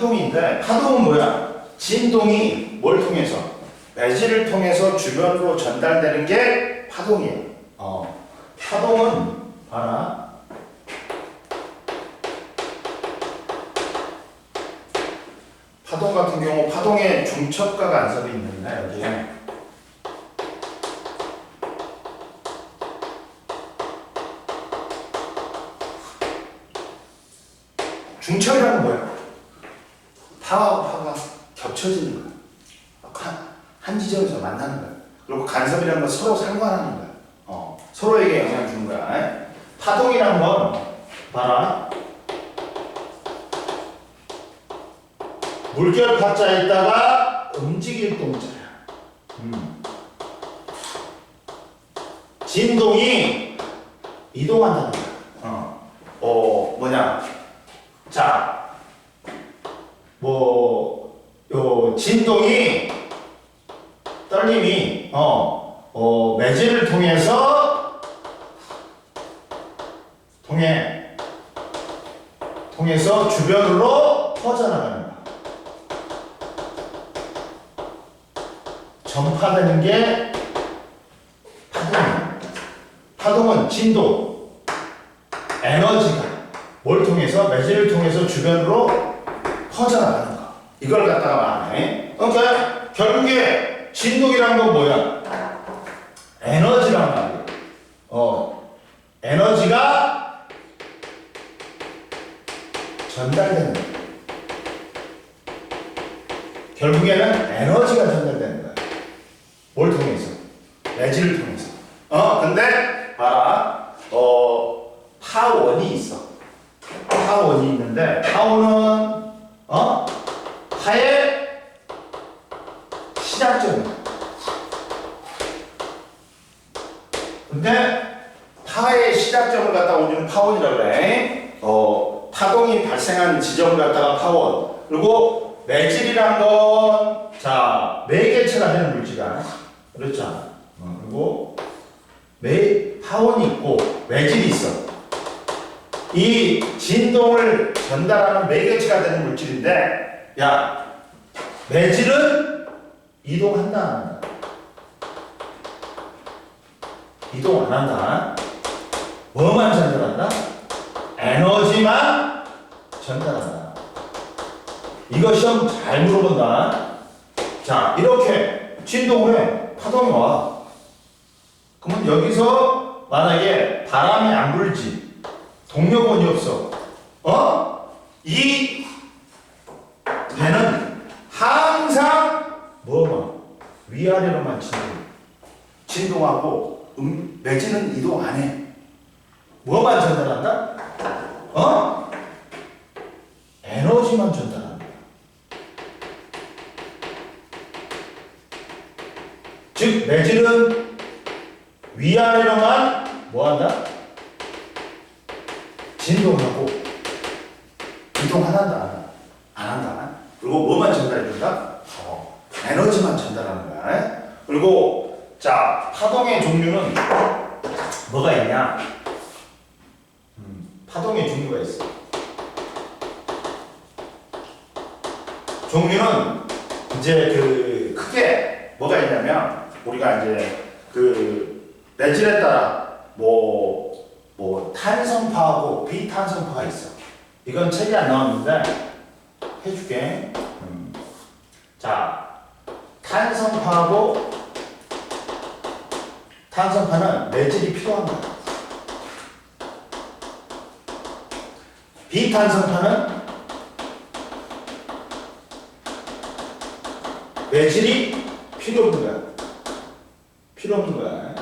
파동인데 파동은 뭐야? 진동이 뭘 통해서? 매질을 통해서 주변으로 전달되는 게 파동이에요. 파동은 봐라. 파동 같은 경우 파동의 중첩과 간섭이 있는데 여기에 중첩이라는 건 뭐야? 파와 파가 겹쳐지는 거야. 한 지점에서 만나는 거야. 그리고 간섭이라는 건 서로 상관하는 거야. 서로에게 영향을 주는 거야. 파동이란 건 봐라. 물결 파자에다가 움직일 동자야. 진동이 이동한다는 거야. 뭐냐? 자, 진동이 떨림이 매질을 통해서 주변으로 퍼져나가는 거야. 전파되는 게 파동이야. 파동은 진동, 에너지가 뭘 통해서? 매질을 통해서 주변으로 퍼져나가는 거. 이걸 갖다가 말해. 그러니까 결국에 진동이란 건 뭐야? 에너지란 말이야. 에너지가 전달되는 거야. 결국에는 에너지가 전달되는 거야. 뭘 통해서? 매질을 통해서. 근데 봐라. 파원이 있어. 파원이 있는데 파원은 파의 시작점이야. 근데 파의 시작점을 갖다가 우리는 파원이라고 그래. 파동이 발생한 지점을 갖다가 파원. 그리고 매질이란 건 자, 매개체가 되는 물질이야. 그렇죠? 그리고 파원이 있고 매질이 있어. 이 진동을 전달하는 매개체가 되는 물질인데, 야, 매질은 이동한다, 안 한다? 이동 안 한다. 뭐만 전달한다? 에너지만 전달한다. 이거 시험 잘 물어본다. 자, 이렇게 진동을 해. 파동이 와. 그러면 여기서 만약에 바람이 안 불지, 동력원이 없어. 이 배는 항상 위아래로만 진동하고 매질은 이동 안 해. 뭐만 전달한다? 에너지만 전달한다. 즉 매질은 위아래로만 뭐한다? 진동하고 이동한다, 안 한다. 그리고 뭐만 전달해준다? 에너지만 전달하는 거야. 그리고 자, 파동의 종류는 뭐가 있냐? 파동의 종류가 있어. 종류는 이제 크게 뭐가 있냐면 우리가 이제 매질에 따라 탄성파하고 비탄성파가 있어. 이건 책이 안 나왔는데 해줄게. 자, 탄성파는 매질이 필요한 거야. 비탄성파는 매질이 필요 없는 거야.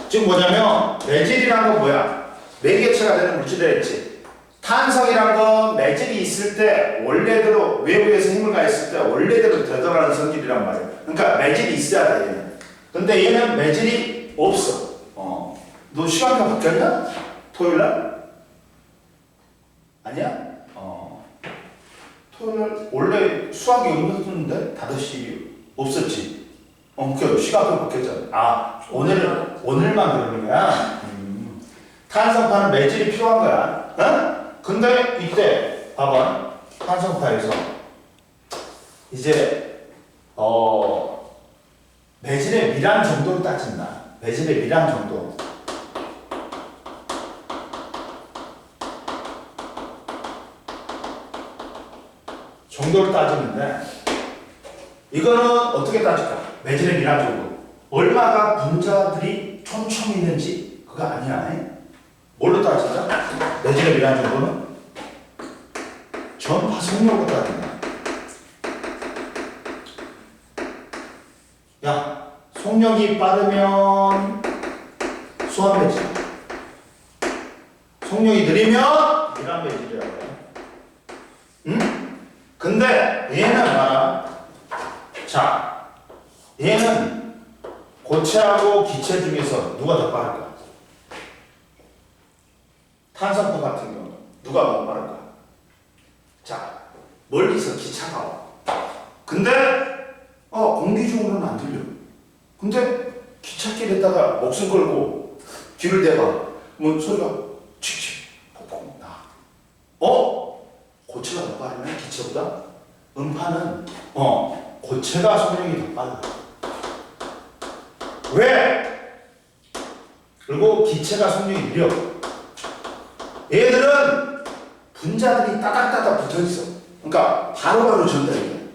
즉 뭐냐면 매질이란 건 뭐야? 매개체가 되는 물질이라 했지. 탄성이란 건 매질이 있을 때 원래대로 외부에서 힘을 가했을 때 원래대로 되돌아가는 성질이란 말이야. 그러니까 매질이 있어야 돼, 얘는. 근데 얘는 매질이 없어. 너 시간표 바뀌었냐? 토요일날? 아니야? 토요일날 원래 수학이 없었는데 5시 없었지. 그 시간표 바뀌었잖아. 오늘만 그러는 거야. 탄성파는 매질이 필요한 거야. 근데 이때 봐봐. 탄성파에서 이제 매질의 밀항 정도를 따진다. 매질의 밀항 정도. 정도를 따지는데 이거는 어떻게 따질까? 매질의 밀항 정도. 얼마가 분자들이 촘촘히 있는지 그거 아니야. 뭘로 따지자? 매질의 밀항 정도는 전파 속력으로 따진다. 야, 속력이 빠르면 수압 매질, 속력이 느리면 밀항 매질이라고 해. 응? 근데 얘는 봐라. 자, 얘는 고체하고 기체 중에서 누가 더 빠를까? 탄산포 같은 경우는 누가 더 빠를까? 자, 멀리서 기차가 와. 근데 공기 중으로는 안 들려. 근데 기찻길에다가 목숨 걸고 귀를 대봐. 뭐 소리가 칙칙 폭폭 나. 고체가 더 빠르면 기체보다? 음파는 고체가 속력이 더 빨라. 왜? 그리고 기체가 속력이 느려. 얘들은 분자들이 따닥따닥 붙어있어. 그러니까 바로바로 전달이 돼.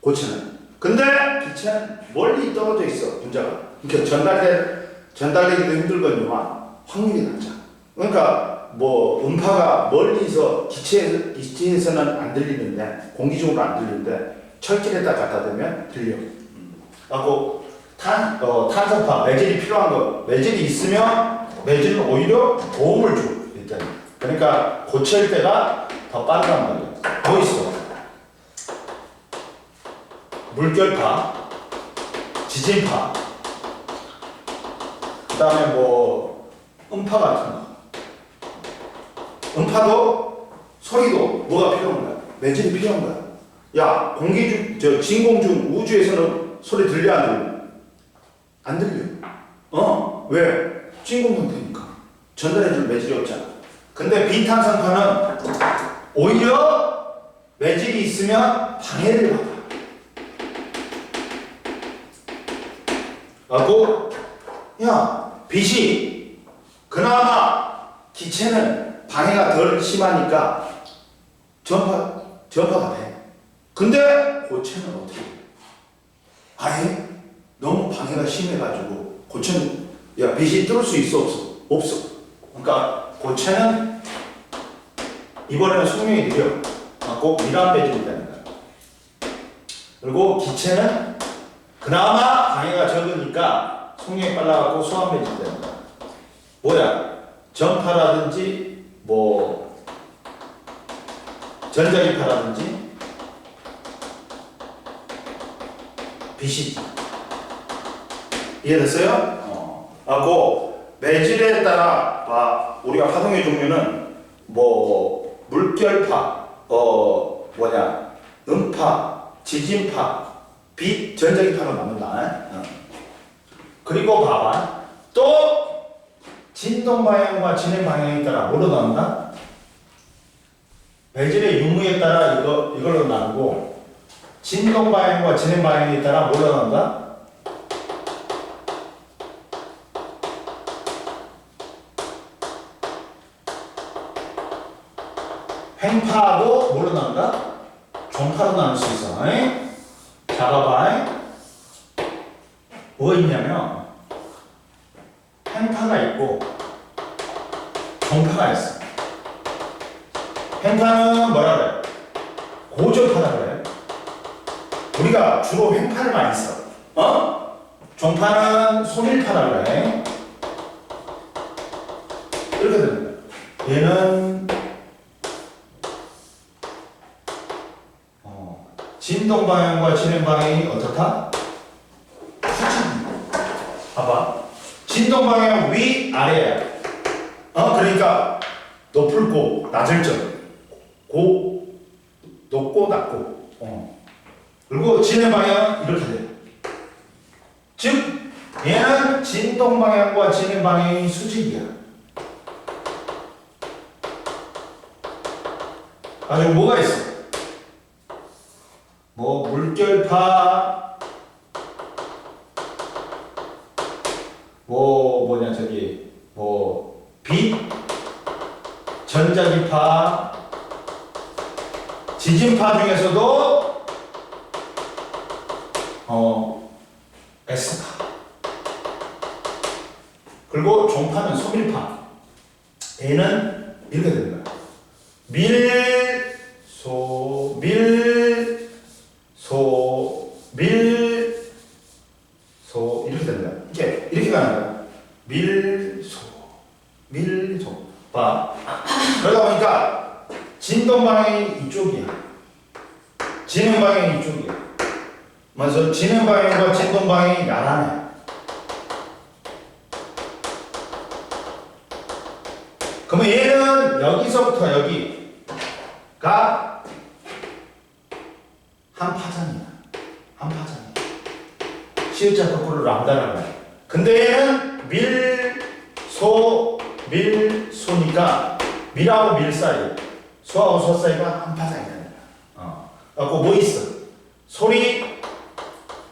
고체는. 근데 기체는 멀리 떨어져 있어. 분자가. 그러니까 전달되기도 힘들거니와 확률이 낮아. 그러니까 뭐 음파가 멀리서 기체에서는 안 들리는데 공기 중으로 안 들리는데 철길에다 갖다 대면 들려. 그리고 탄성파 매질이 필요한 거. 매질이 있으면 매질은 오히려 도움을 줘. 일단. 그러니까 고체일 때가 더 빠르단 말이야. 뭐 있어? 물결파, 지진파, 그 다음에 뭐 음파 같은 거. 음파도 소리도 뭐가 필요한 거야? 매질이 필요한 거야. 야, 진공중 우주에서는 소리 들려 안 들려? 안 들려. 왜? 진공 상태니까 전달해줄 매질이 없잖아. 근데 비탄성파는 오히려 매질이 있으면 방해를 받아. 하고, 야, 빛이 그나마 기체는 방해가 덜 심하니까 전파가 돼. 근데 고체는 어떻게 해? 아예 너무 방해가 심해가지고 고체는 야, 빛이 뚫을 수 있어 없어? 없어. 그러니까 고체는 이번에는 속력이 느려. 꼭 밀항 매질이 되는 거야. 그리고 기체는 그나마 방해가 적으니까 속력이 빨라갖고 수압 매질이 되는 거야. 뭐야? 전파라든지 뭐 전자기파라든지 빛이지. 이해됐어요? 하고 매질에 따라 우리가 파동의 종류는 뭐 물결파, 음파, 지진파, 빛, 전자기파로 나눈다. 그리고 봐봐. 또 진동 방향과 진행 방향에 따라 뭐로 나눈다? 매질의 유무에 따라 이걸로 나누고 진동 방향과 진행 방향에 따라 뭐로 나눈다? 횡파하고 뭘로 나눈다? 종파로 나눌 수 있어. 자, 봐봐. 뭐 있냐면 횡파가 있고 종파가 있어. 횡파는 뭐라 그래? 고전파라 그래. 우리가 주로 횡파를 많이 써. 종파는 소밀파라 그래. 이렇게 됩니다. 얘는 진동 방향과 진행 방향이 어떻다? 수직입니다. 봐봐. 진동 방향 위, 아래야. 그러니까 높을 고, 낮을 적. 높고, 낮고. 그리고 진행 방향은 이렇게 돼. 즉, 얘는 진동 방향과 진행 방향이 수직이야. 가지고 뭐가 있어? 뭐 물결파, 뭐냐 저기 뭐 빛, 전자기파, 지진파 중에서도 S파, 그리고 종파는 소밀파. 얘는 이렇게 됩니다. 밀소 이렇게 됩니다. 이렇게 가는 거야. 밀소 봐. 그러다 보니까 진동 방향이 이쪽이야. 지는 방향이 이쪽이야. 그래서 지는 방향과 진동 방향이 나란해. 그러면 얘는 여기서부터 여기가 한 파장이야. 한 파장이야. 시옷자 거꾸로 람다라고 해. 근데 얘는 밀소니까 밀하고 밀 사이, 소하고 소 사이가 한 파장이다. 그래갖고 뭐 있어? 소리,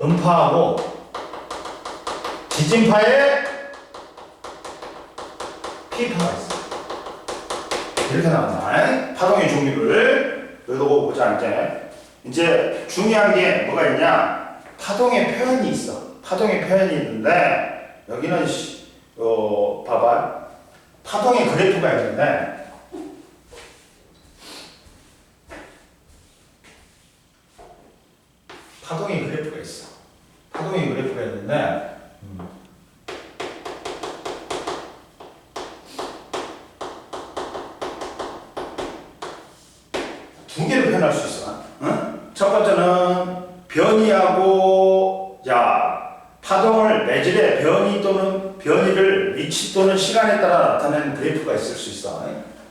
음파하고 지진파에 P파가 있어. 이렇게 나온다. 파동의 종류를 여기도 보자. 이제 중요한 게 뭐가 있냐? 파동의 표현이 있어. 파동의 표현이 있는데 여기는 봐봐. 파동의 그래프가 있는데 파동의 그래프가 있어. 파동의 그래프가 있는데 두 개로 표현할 수 있어. 응? 첫 번째는 변이하고 파동을 매질의 변이를 위치 또는 시간에 따라 나타내는 그래프가 있을 수 있어.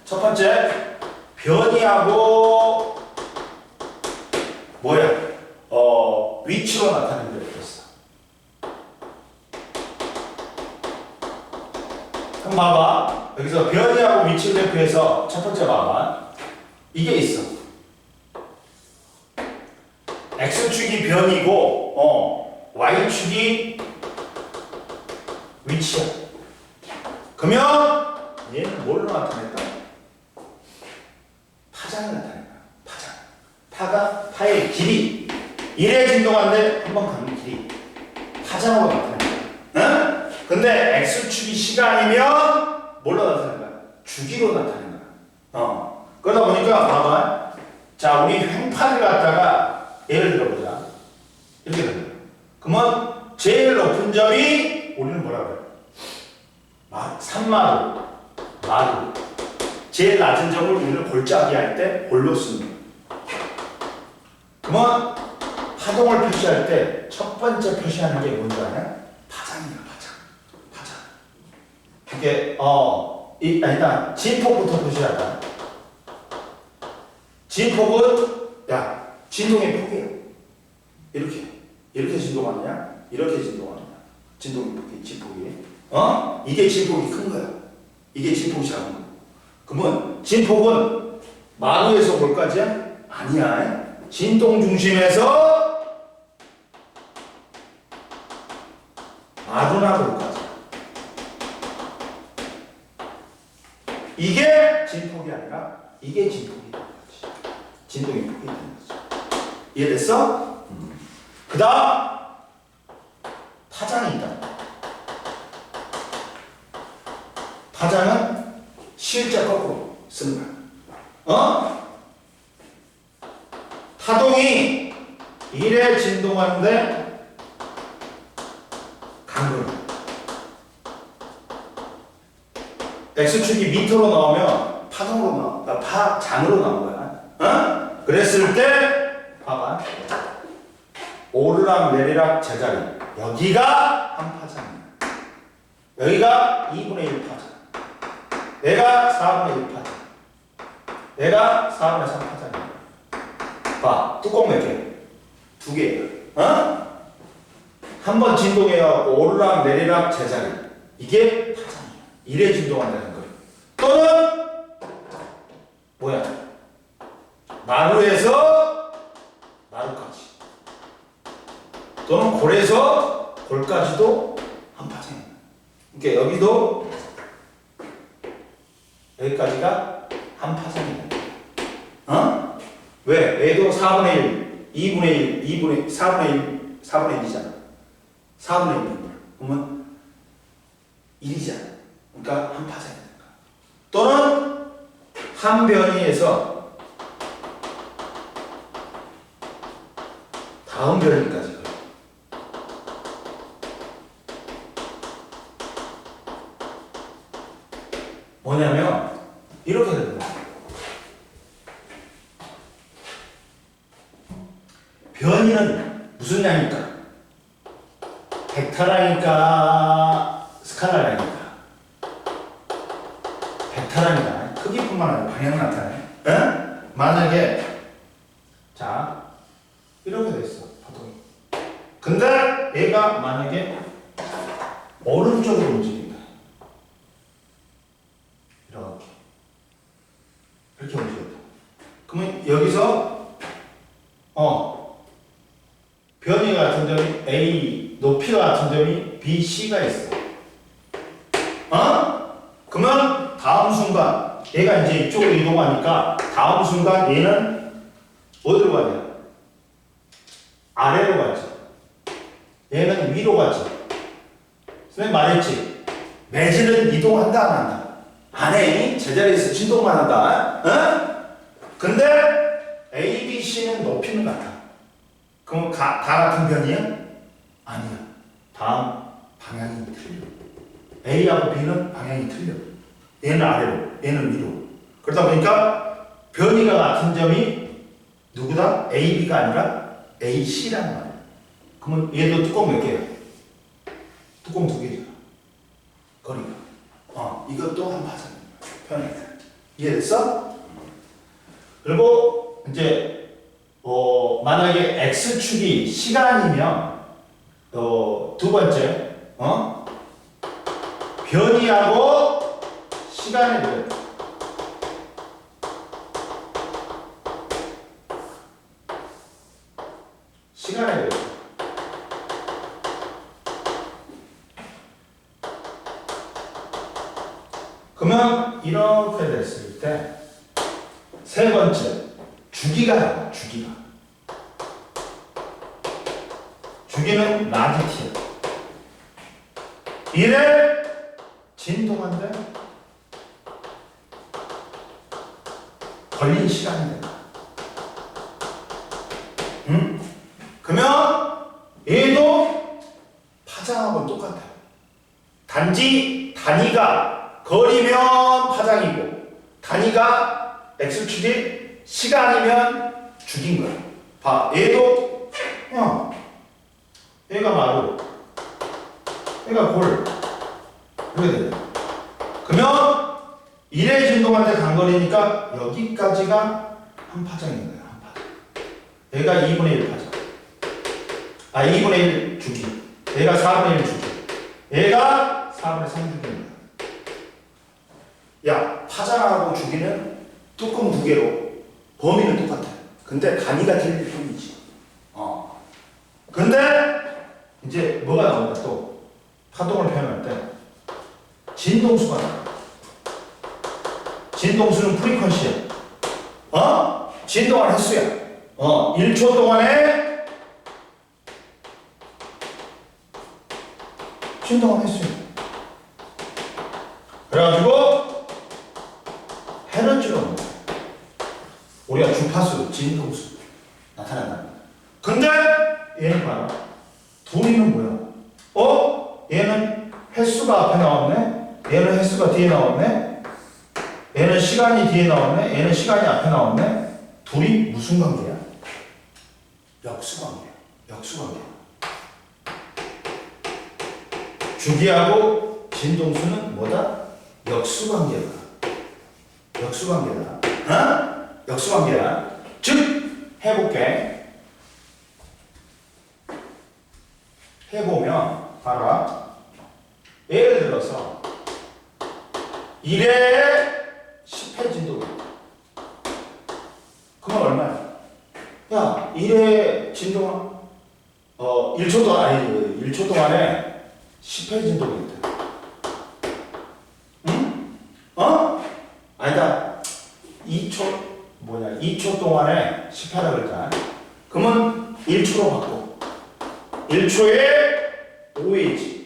첫 번째 변이하고 위치로 나타내는 그래프가 있어. 그럼 봐봐. 여기서 변이하고 위치 그래프에서 첫 번째 봐봐. 이게 있어. X축이 변이고 Y축이 위치야. 그러면 얘는 뭘로 나타낼까? 파장을 나타낸다. 파장. 파의 길이. 이래 진동하는데 한번 가는 길이 파장으로 나타낸다. 응? 근데 X축이 시간이면 뭘로 나타낸다? 주기로 나타낸다. 그러다 보니까 봐봐. 자, 우리 횡판을 갖다가 예를 들어보자. 이렇게 됩니다. 그러면 제일 높은 점이 우리는 뭐라 그래? 산마루, 마루. 제일 낮은 점을 우리는 골짜기 할 때 골로 씁니다. 그러면 파동을 표시할 때 첫 번째 표시하는 게 뭔지 아냐? 파장이야, 파장. 이게 일단 진폭부터 표시하자. 진폭은 진동의 폭이에요. 이렇게 진동하느냐? 이렇게 진동하느냐? 진동의 폭이, 진폭이. 이게 진폭이 큰 거야. 이게 진폭이 작은 거야. 그러면 진폭은 마루에서 볼까지야? 아니야. 진동 중심에서 마루나 볼까지. 이게 진폭이 아니라 이게 진폭이다. 진동의 폭이 있다는 거지. 이해됐어? 그 다음 파장이 있다. 파장은 시일자 거꾸로 쓰는 거야. 파동이 이래 진동하는데 강근. X축이 미터로 나오면 파동으로 나와. 파장으로 나온 거야. 그랬을 때 봐봐. 오르락 내리락 제자리. 여기가 한 파장이야. 여기가 2분의 1 파장. 얘가 4분의 1 파장. 얘가 4분의 3 파장이야. 봐, 뚜껑 몇 개? 두 개야. 한 번 진동해갖고 오르락 내리락 제자리. 이게 파장이야. 이래 진동한다는 거예요. 또는 뭐야? 마루에서 마루까지. 또는 골에서 골까지도 한 파생입니다. 그러니까 여기도 여기까지가 한 파생입니다. 어? 왜? 얘도 4분의 1, 2분의 1, 2분의 4분의 1, 4분의 1이잖아. 4분의 1이니까. 그러면 1이잖아. 그러니까 한 파생입니다. 또는 한 변이에서 다음 변이까지. 뭐냐면 이렇게 되는 거예요. 변이는 무슨 양일까? 벡터라니까 스칼라라니까. 벡터라니까 크기뿐만 아니라 방향 나타내. 응? 만약에 자 이렇게 돼 있어 파동이. 근데 얘가 만약에 오른쪽으로 움직인다. 이렇게 움직였다. 그러면 여기서 변이 같은 점이 A, 높이가 같은 점이 B, C가 있어. 그러면 다음 순간 얘가 이제 이쪽으로 이동하니까 다음 순간 얘는 어디로 가냐? 아래로 가지. 얘는 위로 가지. 선생님 말했지? 매질은 이동한다 안 한다? 안 해. 제자리에서 진동만 한다. 근데 A, B, C는 높이는 같아. 그럼 다 같은 변이야? 아니야. 다음 방향이 틀려. A하고 B는 방향이 틀려. 얘는 아래로, 얘는 위로. 그러다 보니까 변이가 같은 점이 누구다? A, B가 아니라 A, C라는 말이야. 그러면 얘도 뚜껑 몇 개야? 뚜껑 2개잖아. 거리가. 이것도 한 파장이야. 편해. 이해됐어? 그리고 이제 만약에 x축이 시간이면 두 번째 변이하고 시간의 노래. 시간의 노래. 그러면 이렇게 됐을 때 세 번째 주기가 나와. 주기는 라디티야. 이래 진동한데 걸린 시간이 된다. 그러면 얘도 파장하고는 똑같아요. 단지 단위가 거리면 파장이고 단위가 x축이 시간이면 주기인 거야. 봐, 얘도 얘가 마루, 얘가 골 이렇게 되네. 그러면 1의 진동한테 간거리니까 여기까지가 한 파장인 거야. 한 파장. 얘가 2분의 1 파장. 2분의 1 주기. 얘가 4분의 1 주기. 얘가 4분의 3 주기입니다. 야, 파장하고 주기는 뚜껑 2개로 범위는 똑같아. 근데 단위가 틀릴 뿐이지. 근데 이제 뭐가 나온다 또 파동을 표현할 때 진동수가 나와. 진동수는 프리퀀시야. 진동한 횟수야. 1초 동안에 진동한 횟수야. 그래가지고 에너지로 우리가 주파수, 진동수 나타난다. 근데 얘는 봐라. 둘이는 뭐야? 얘는 횟수가 앞에 나왔네. 얘는 횟수가 뒤에 나왔네. 얘는 시간이 뒤에 나왔네. 얘는 시간이 앞에 나왔네. 둘이 무슨 관계야? 역수관계야. 역수관계야. 주기하고 진동수는 뭐다? 역수관계다. 역수관계다. 역수관계야. 즉 해볼게. 해보면 봐라. 예를 들어서 1에 10회 진동. 그건 얼마야? 야, 1회 진동은 1초 동안, 아니, 1초 동안에 10회 진동이 있다. 응? 아니다. 2초 동안에 10회라 그랬잖아. 그러면 1초로 바꿔. 1초에 5회지.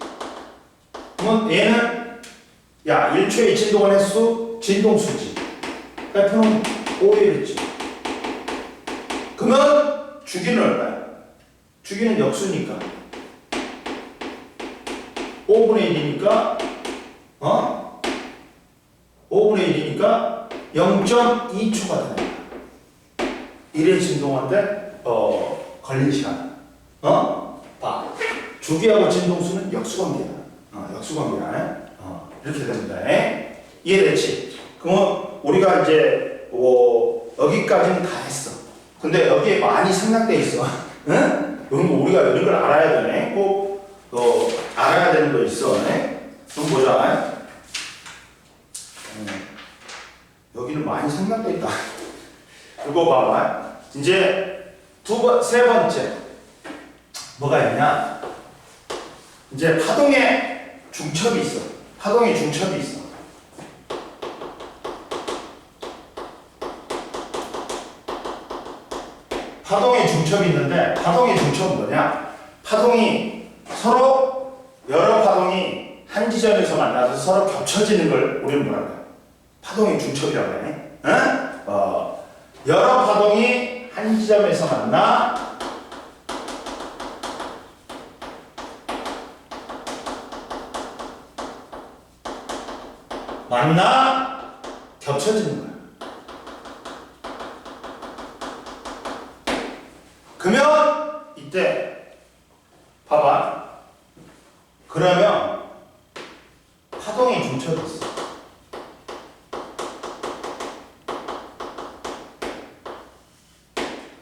그러면 얘는, 야, 1초에 진동을 횟수, 진동수지. F는 5회였지. 그러면 주기는 얼마야? 주기는 역수니까 5분의 1이니까 5분의 1이니까 0.2초가 되는 거야. 1회 진동하는데 걸린 시간. 봐. 주기하고 진동수는 역수관계야. 역수관계야. 이렇게 됩니다. 이해됐지? 그럼 우리가 이제 여기까지는 다 했어. 근데 여기에 많이 생략돼 있어. 응? 우리가 이런 걸 알아야 되네. 꼭 알아야 되는 거 있어. 좀 보자. 여기는 많이 생략돼 있다. 이거 봐봐. 이제 세 번째 뭐가 있냐? 이제 파동의 중첩이 있어. 파동의 중첩이 있어. 파동의 중첩이 있는데 파동의 중첩은 뭐냐? 파동이 서로 여러 파동이 한 지점에서 만나서 서로 겹쳐지는 걸 우리는 뭐라고 해요? 파동의 중첩이라고 해. 여러 파동이 한 지점에서 만나 겹쳐지는 거야. 그러면 이때 봐봐. 그러면 파동의 중첩이 있어.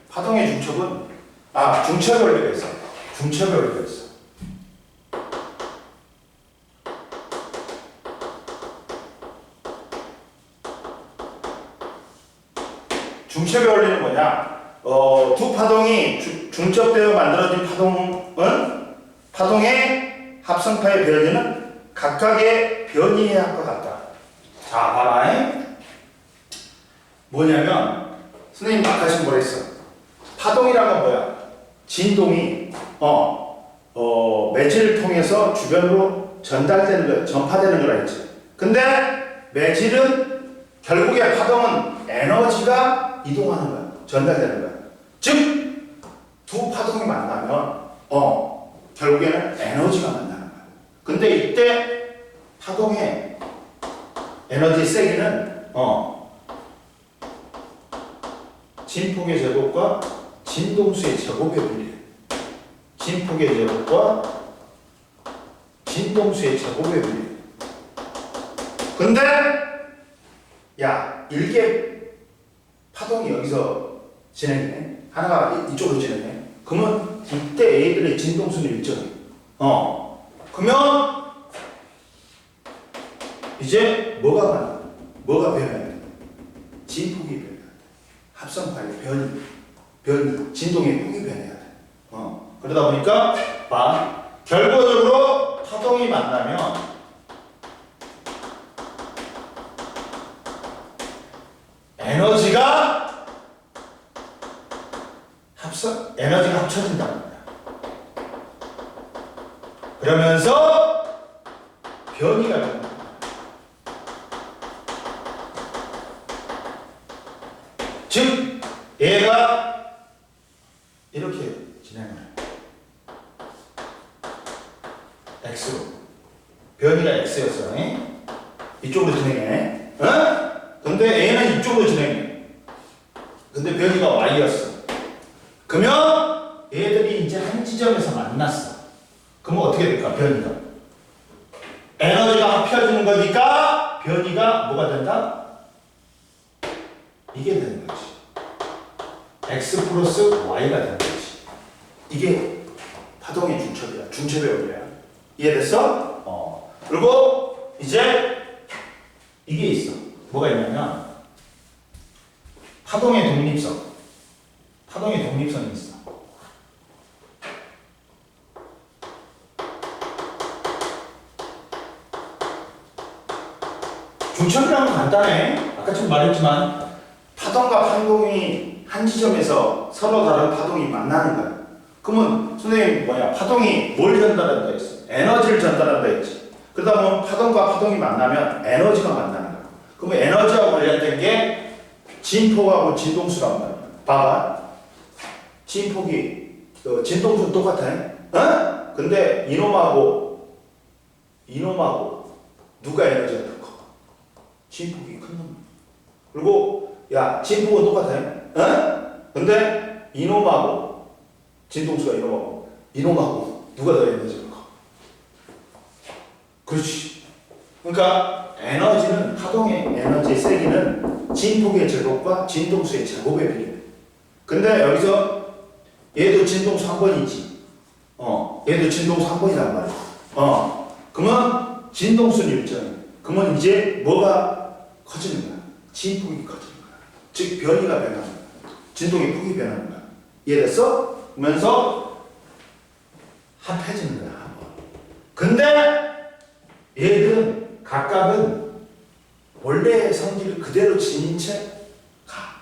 파동의 중첩은 중첩의 원리가 있어. 중첩의 원리가 있어. 중첩의 원리는 뭐냐? 두 파동이 중첩되어 만들어진 파동의 합성파의 변이는 각각의 변이해야 할 것 같다. 자, 봐라. 뭐냐면 선생님 아까 지금 뭐랬어? 파동이란 건 뭐야? 진동이 매질을 통해서 주변으로 전달되는 거, 전파되는 거라 했지. 근데 매질은 결국에 파동은 에너지가 이동하는 거야. 전달되는 거야. 즉 두 파동이 만나면 결국에는 에너지가 만나는 거야. 근데 이때 파동의 에너지 세기는 진폭의 제곱과 진동수의 제곱에 불리해. 진폭의 제곱과 진동수의 제곱에 불리해. 근데 야, 일개 파동이 여기서 진행해. 하나가 이쪽으로 진행해. 그러면 이때 A들의 진동수는 일정해. 그러면 이제 뭐가 변해야 돼? 진폭이 변해야 돼. 합성파의 변이, 진동의 폭이 변해야 돼. 그러다 보니까 결과적으로 파동이 만나면 에너지가 합쳐진다는 거야. 그러면서 변이가 되는 거야. 즉 얘가 이렇게 진행을 해. X로. 변이가 X였어. 이쪽으로 진행해. 근데 얘는 이쪽으로 진행해. 근데 변이가 Y였어. 그러면 얘들이 이제 한 지점에서 만났어. 그러면 어떻게 될까? 변이가. 에너지가 합쳐지는 거니까 변이가 뭐가 된다? 이게 되는 거지. X 플러스 Y가 되는 거지. 이게 파동의 중첩이야. 중첩의 원리야. 이해됐어? 그리고 이제 이게 있어. 뭐가 있냐면 파동의 독립성이 있어. 중첩이란 건 간단해. 아까 좀 말했지만 파동과 파동이 한 지점에서 서로 다른 파동이 만나는 거야. 그러면 선생님 뭐야? 파동이 뭘 전달한다 했어? 에너지를 전달한다 했지. 그러다 보면 파동과 파동이 만나면 에너지가 만나는 거야. 그러면 에너지와 관련된 게 진폭하고 진동수란 말이야. 봐봐. 진폭이 진동수는 똑같아. 어? 근데 이놈하고 누가 에너지가 더 커? 진폭이 큰 놈. 그리고 야 진폭은 똑같아. 어? 근데 이놈하고 진동수가 이놈하고 누가 더 에너지가 커? 그렇지. 그러니까 에너지는 파동의 에너지의 세기는 진폭의 제곱과 진동수의 제곱에 비례해. 근데 여기서 얘도 진동수 한 번이지. 얘도 진동수 한 번이란 말이야. 그러면 진동수는 일정해. 그러면 이제 뭐가 커지는 거야? 진폭이 커지는 거야. 즉 변이가 변하는 거야. 진동의 폭이 변하는 거야. 이해됐어? 그러면서 합해지는 거야. 근데 얘들은 각각은 원래의 성질을 그대로 지닌 채 가.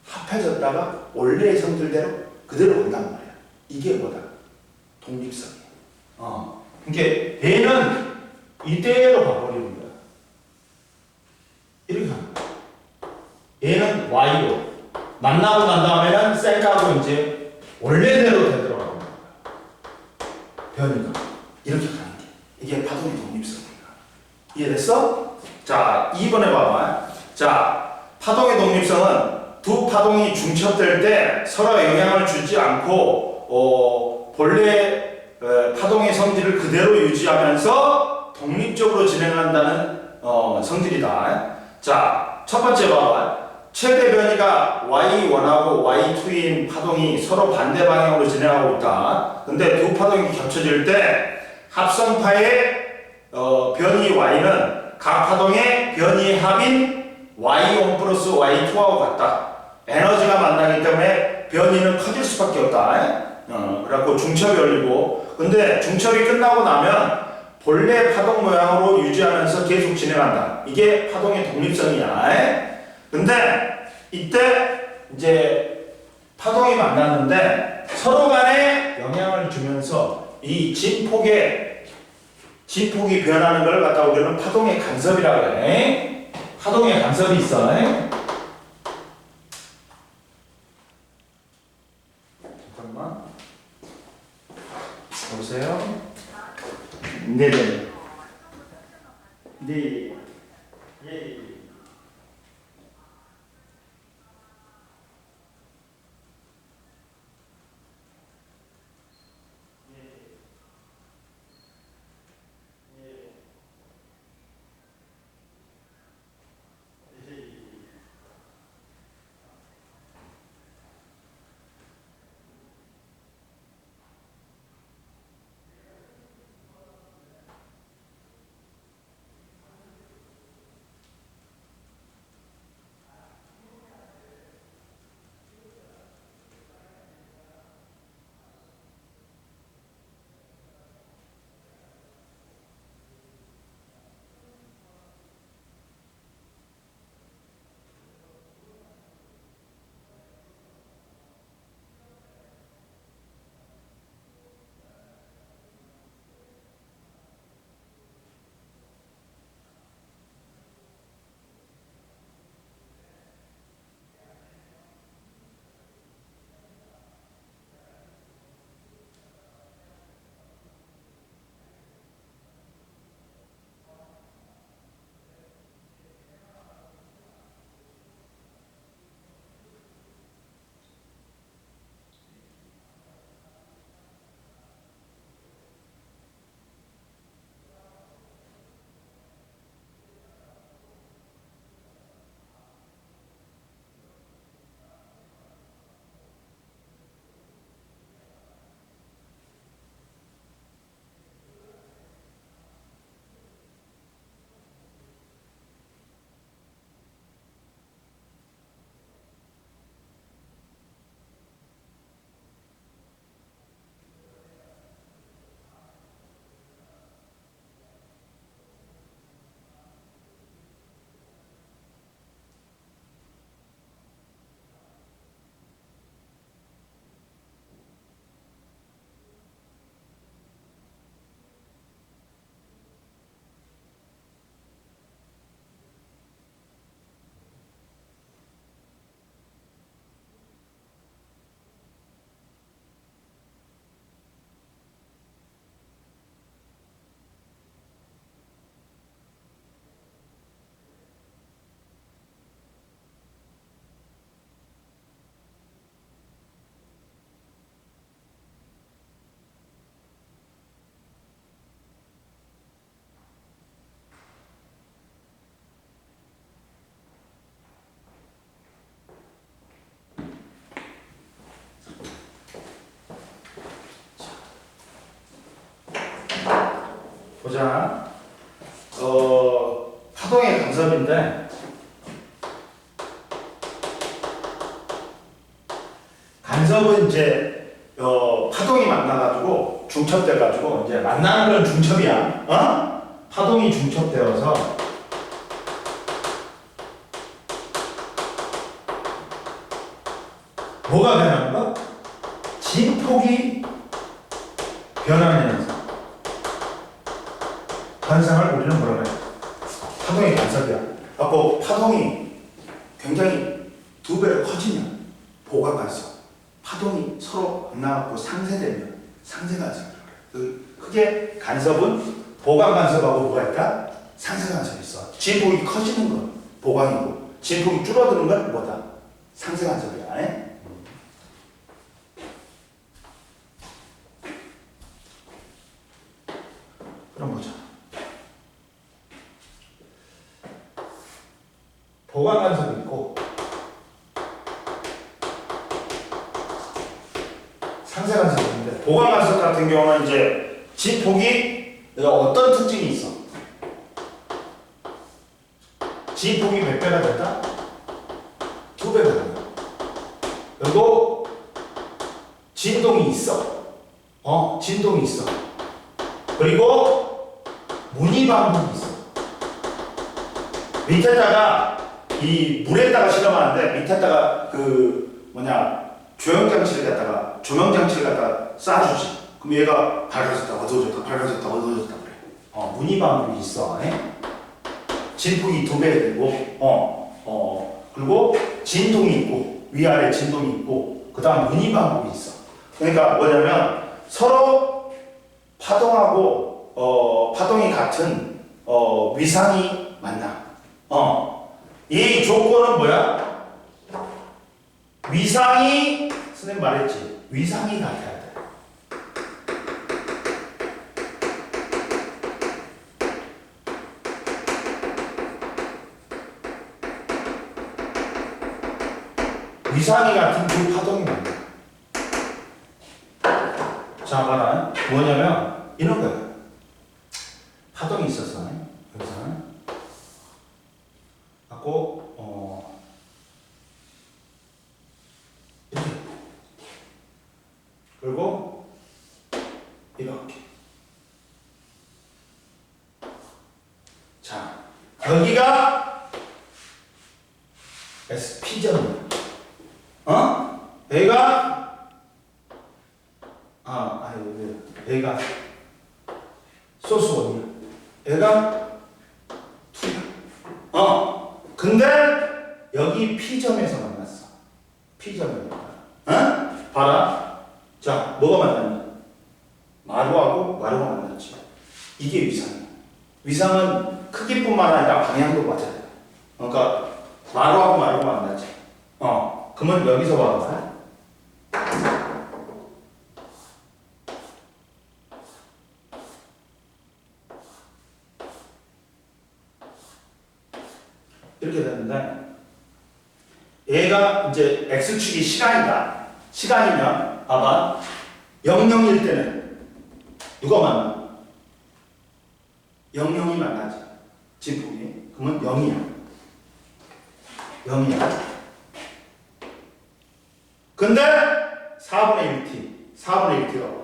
합해졌다가 원래의 성질대로 그대로 온단 말이야. 이게 뭐다? 독립성이야. 그러니까 얘는 이대로 가버리는 거야. 이렇게 하는 거야. 얘는 Y로 만나고 난 다음에는 쌩까고 이제 원래대로 되돌아가는 거야. 변이가 이렇게 가는 게 이게 파동의 독립성이야. 이해됐어? 자, 2번에 봐봐. 자, 파동의 독립성은 두 파동이 중첩될 때 서로 영향을 주지 않고 본래 파동의 성질을 그대로 유지하면서 독립적으로 진행한다는 성질이다. 자, 첫 번째 봐봐. 최대 변이가 Y1하고 Y2인 파동이 서로 반대 방향으로 진행하고 있다. 근데 두 파동이 겹쳐질 때 합성파의 변이 Y는 각 파동의 변이의 합인 Y1 플러스 Y2하고 같다. 에너지가 만나기 때문에 변이는 커질 수밖에 없다. 그래갖고 중첩이 열리고, 근데 중첩이 끝나고 나면 본래 파동 모양으로 유지하면서 계속 진행한다. 이게 파동의 독립성이야. 근데 이때 이제 파동이 만났는데 서로 간에 영향을 주면서 이 진폭이 변하는 걸 갖다 우리는 파동의 간섭이라고 그래. 파동의 간섭이 있어. 잠깐만. 보세요. 네네. 네. 예. 보자. 파동의 간섭인데 간섭은 이제 파동이 만나가지고 중첩돼가지고 이제 만나는 건 중첩이야. 파동이 중첩되어서 뭐가 변하는 거? 진폭이 변하는 현상. 현상을 우리는 뭐라 그래? 파동의 간섭이야. 아까 파동이 굉장히 2배로 커지면 보강 간섭. 파동이 서로 만나고 상쇄되면 상쇄 간섭이라고 그래. 크게 간섭은 보강 간섭하고 뭐가 있다? 상쇄 간섭이 있어. 진폭이 커지는 건 보강이고 진폭이 줄어드는 건 뭐다? 상쇄 간섭이야. 그럼 보자. 보강 간섭이 있고 상쇄 간섭이 있는데 보강 간섭 같은 경우는 이제 진폭이 어떤 특징이 있어? 진폭이 몇 배가 됐다? 2배가 된다. 그리고 진동이 있어. 진동이 있어. 그리고 문의 반복이 있어. 밑에다가 이 물에다가 실험하는데 밑에다가 조명장치를 갖다가 쏴주지. 그럼 얘가 밝아졌다 어두워졌다 밝아졌다 어두워졌다 그래. 문의 반복이 있어. 진폭이 2배 되고 그리고 진동이 있고 위아래 진동이 있고 그 다음 문의 반복이 있어. 그러니까 뭐냐면 서로 파동하고 파동이 같은 위상이 만나. 이 조건은 뭐야? 위상이 선생님 말했지. 위상이 같아야 돼. 위상이 같은 두 파동이 만나. 자, 봐라. 뭐냐면 이런 거야. 파동이 있었어. 여기서 갖고 이렇게 그리고 이렇게. 자, 여기가 SP점이야. 여기가 여기가 소스 원이야. 여기가 2야. 근데 여기 P점에서 만났어. P점에서. 봐라. 자, 뭐가 만났냐? 마루하고 마루가 만났지. 이게 위상이야. 위상은 크기뿐만 아니라 방향도 맞아야 돼. 그러니까 마루하고 마루가 만났지. 그러면 여기서 봐봐. 이렇게 되는데 얘가 이제 X축이 시간이다. 시간이면 봐봐. 00일 때는 누가 만나? 00이 만나지. 진폭이. 그러면 0이야. 0이야. 근데 4분의 1t. 4분의 1t가 와.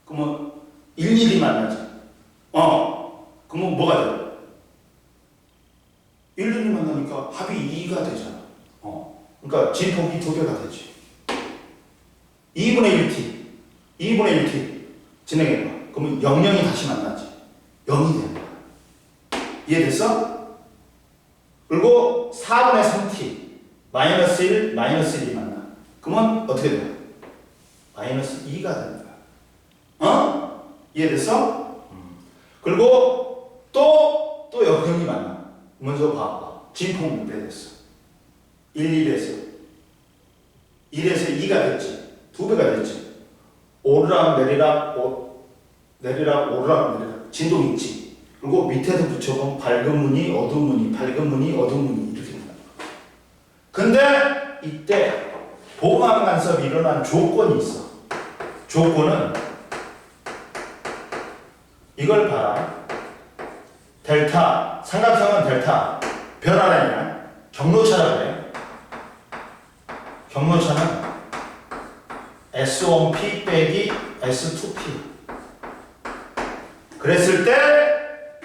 그러면 11이 만나지. 그러면 뭐가 돼? 1, 2이 만나니까 합이 2가 되잖아. 그러니까 진폭이 2배가 되지. 2분의 1t. 2분의 1t. 진행해봐. 그러면 00이 다시 만나지. 0이 되는 거야. 이해됐어? 그리고 4분의 3t. 마이너스 1, 마이너스 1이 만나. 그러면 어떻게 돼? 마이너스 2가 되는 거야. 이해됐어? 그리고 또 0이 만나. 먼저 봐봐. 진폭 몇 배 됐어? 1, 2에서 1에서 2가 됐지. 2배가 됐지. 오르락 내리락 내리락 오르락 내리락 진동 있지. 그리고 밑에도 붙여보면 밝은 무늬 어두운 무늬 밝은 무늬 어두운 무늬 이렇게 된다. 근데 이때 보강 간섭이 일어난 조건이 있어. 조건은 이걸 봐라. 델타, 삼각형은 델타. 변화량이야. 경로차라 그래. 경로차는 S1P 빼기 S2P. 그랬을 때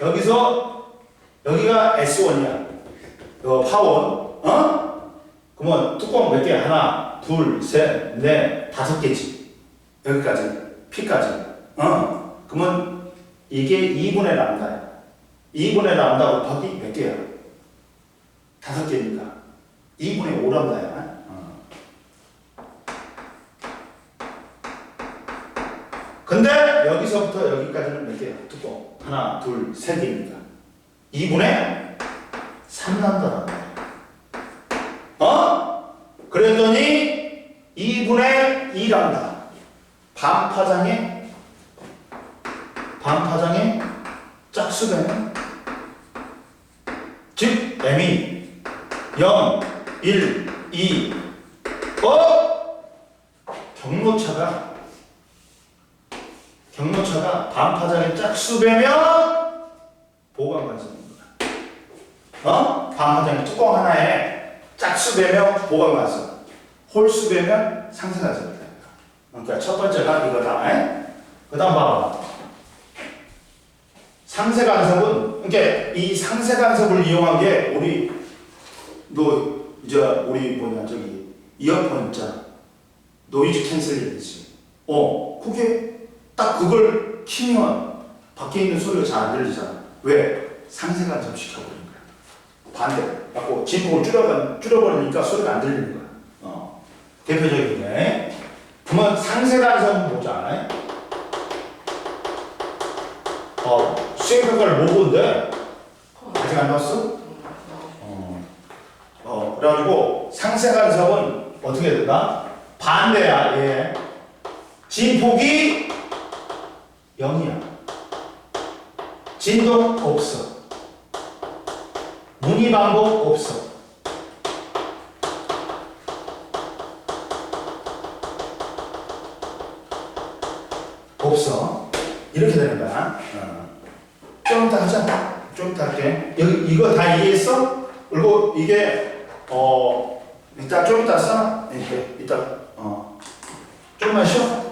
여기가 S1이야. 이거 파원. 그러면 뚜껑 몇 개? 하나, 둘, 셋, 넷, 5개지. 여기까지. P까지. 그러면 이게 2분의 람다야. 2분의 람다 곱하기 몇 개야? 5개니까 2분의 5람다야. 근데 여기서부터 여기까지는 몇 개야? 뚜껑. 하나, 둘, 3개니까 2분의 3람다란다. 그랬더니 2분의 2람다. 반파장의 짝수배는 즉 m이 0, 1, 2 경로차가 반파장의 짝수배면 보강관성인 거야. 반파장의 뚜껑 하나에 짝수배면 보강관성, 홀수배면 상쇄관성이다. 그러니까 첫 번째가 이거다. 그 다음 봐봐. 상쇄간섭은, 그러니까 이 상쇄간섭을 이용한 게 우리 이어폰 있잖아. 노이즈 캔슬링이지. 그게 딱 그걸 키면 밖에 있는 소리가 잘 안 들리잖아. 왜? 상쇄간섭 시켜버린 거야. 반대. 갖고 진폭을 줄여버리니까 소리가 안 들리는 거야. 대표적인데. 그러면 상쇄간섭은 보자. 수행평가를 못 본데 아직 안 나왔어? 그래가지고 상쇄간섭은 어떻게 된다? 반대야. 얘 진폭이 0이야. 진동 없어. 문의 반복 없어. 없어. 이렇게 되는 거야. 좀 이따 하자. 좀 이따 할게. 이거 다 이해했어? 그리고 이게 이따 좀 이따 써. 이따 좀만 쉬어.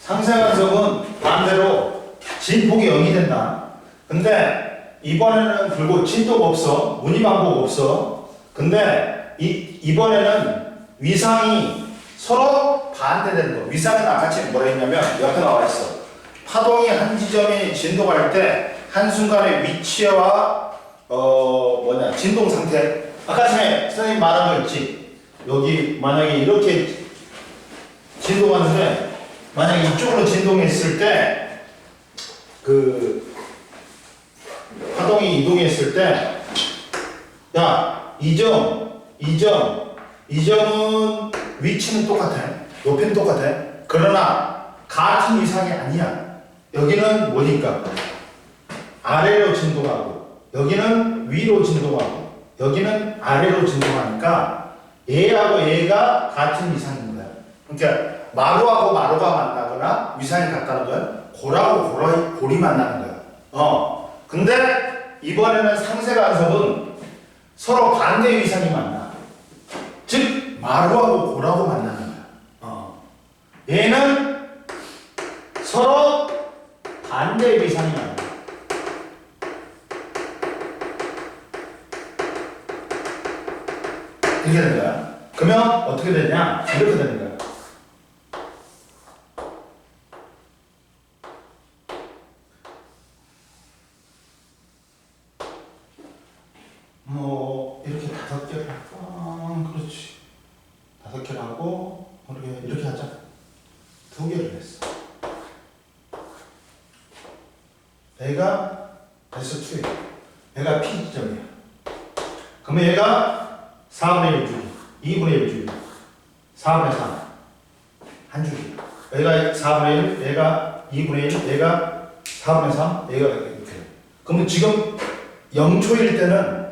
상쇄간섭은 반대로 진폭이 0이 된다. 근데 이번에는 불고 진도가 없어. 문의방법 없어. 근데 이번에는 위상이 서로 반대되는 거. 위상은 아까처럼 뭐라 했냐면 옆에 나와 있어. 파동이 한 지점에 진동할 때 한순간의 위치와 진동 상태. 아까 전에 선생님 말한 거 있지. 여기 만약에 이렇게 진동하는데 만약에 이쪽으로 진동했을 때 그 파동이 이동했을 때 야, 이 점은 위치는 똑같아. 높이는 똑같아. 그러나 같은 위상이 아니야. 여기는 뭐니까? 아래로 진동하고 여기는 위로 진동하고 여기는 아래로 진동하니까 얘하고 얘가 같은 위상인 거야. 그러니까 마루하고 마루가 만나거나 위상이 같다는 건 골하고 골이 만나는 거야. 근데 이번에는 상쇄간섭은 서로 반대 위상이 만나. 즉 마루하고 골하고 만나는 거야. 얘는 서로 반대 위상이 만나. 이렇게 되는 거야. 그러면 어떻게 되냐? 이렇게 되는 거야. 이렇게 5개를 할까? 그렇지. 5개를 하고 이렇게 하자. 2개를 했어. 얘가 S2야. 얘가 P 지점이야. 그러면 얘가 4분의 1주기, 2분의 1주기, 4분의 3. 한 주기. 얘가 4분의 1, 얘가 2분의 1, 얘가 4분의 3, 얘가 이렇게. 그러면 지금 0초일 때는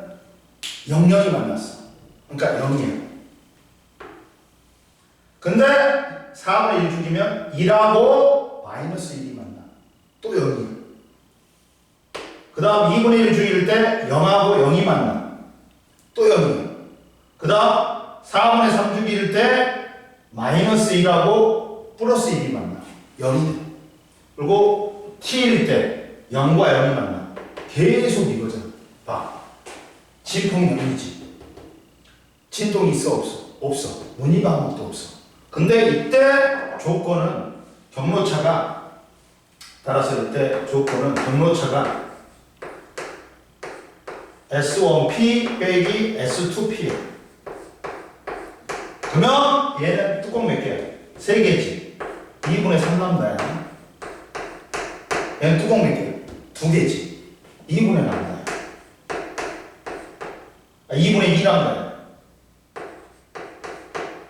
0이 만났어. 그러니까 0이야. 근데 4분의 1주기면 1하고 마이너스 1이 만나. 또 0이야. 그 다음 2분의 1주기일 때 0하고 0이 만나. 또 0이야. 그 다음 4분의 3주기일 때 마이너스 1하고 플러스 1이 만나. 0이 돼. 그리고 t일 때 0과 0이 만나. 계속 이거잖아. 봐. 진폭 0이지. 진동이 있어 없어? 없어. 문의 방법도 없어. 근데 이때 조건은 경로차가 따라서 이때 조건은 경로차가 S1P 빼기 S2P야. 그러면 얘는 뚜껑 몇 개야? 3개지. 2분의 3 남다야. 얘는 뚜껑 몇 개야? 2개지. 2분의 남다야. 2분의 2 남다야.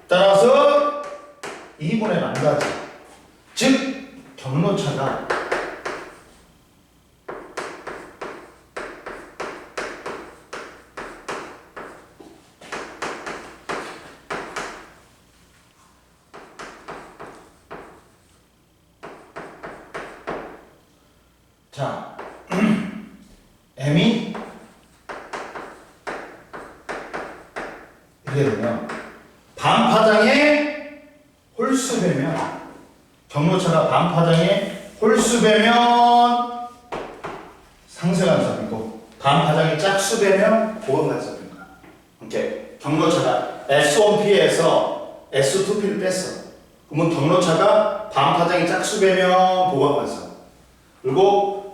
따라서 2분의 남다지. 즉 경로차가 자, M이 이렇게 되면 반파장의 홀수배면 경로차가 반파장의 홀수배면 상쇄간섭이고 반파장의 짝수배면 보건간섭인 거야. 이렇게 경로차가 S1P에서 S2P를 뺐어. 그러면 경로차가 반파장의 짝수배면 보건간섭. 그리고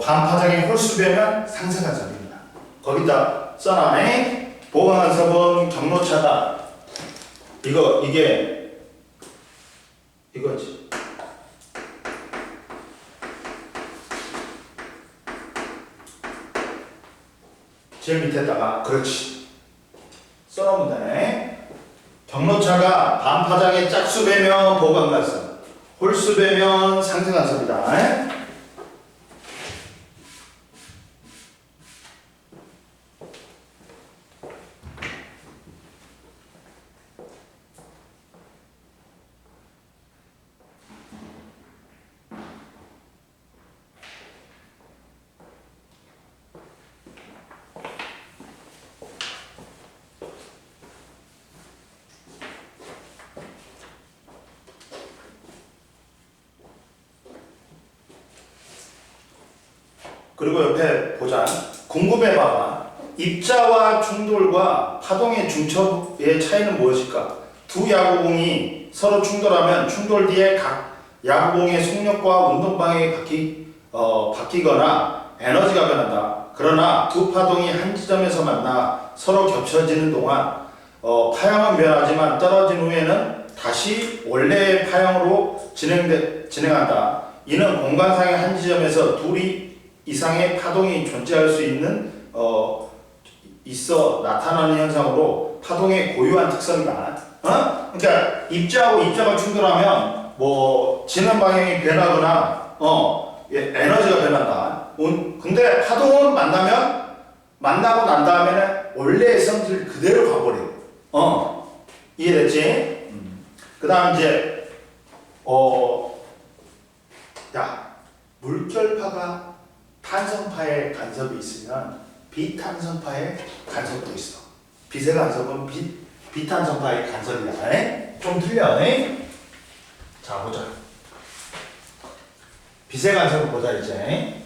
반파장의 홀수배면 상쇄간섭입니다. 거기다 써놔네. 보건간섭은 경로차가 이게 이거지. 제일 밑에다가 그렇지. 써놓으면 되네. 경로차가 반파장의 짝수배면 보건간섭, 홀수배면 상쇄간섭이다. 그리고 옆에 보자. 궁금해봐봐. 입자와 충돌과 파동의 중첩의 차이는 무엇일까? 두 야구공이 서로 충돌하면 충돌 뒤에 각 야구공의 속력과 운동 방향이 바뀌거나 에너지가 변한다. 그러나 두 파동이 한 지점에서 만나 서로 겹쳐지는 동안 파형은 변하지만 떨어진 후에는 다시 원래의 파형으로 진행한다. 이는 공간상의 한 지점에서 둘 이상의 파동이 존재할 수 있어 나타나는 현상으로 파동의 고유한 특성이다. 그러니까 입자하고 입자가 충돌하면 뭐 진행 방향이 변하거나 에너지가 변한다. 근데 파동은 만나고 난 다음에는 원래의 성질 그대로 가버려. 이해됐지? 그다음 이제 물결파가 탄성파의 간섭이 있으면 비탄성파의 간섭도 있어. 빛의 간섭은 비탄성파의 간섭이다. 좀 틀려. 자, 보자. 빛의 간섭을 보자 이제.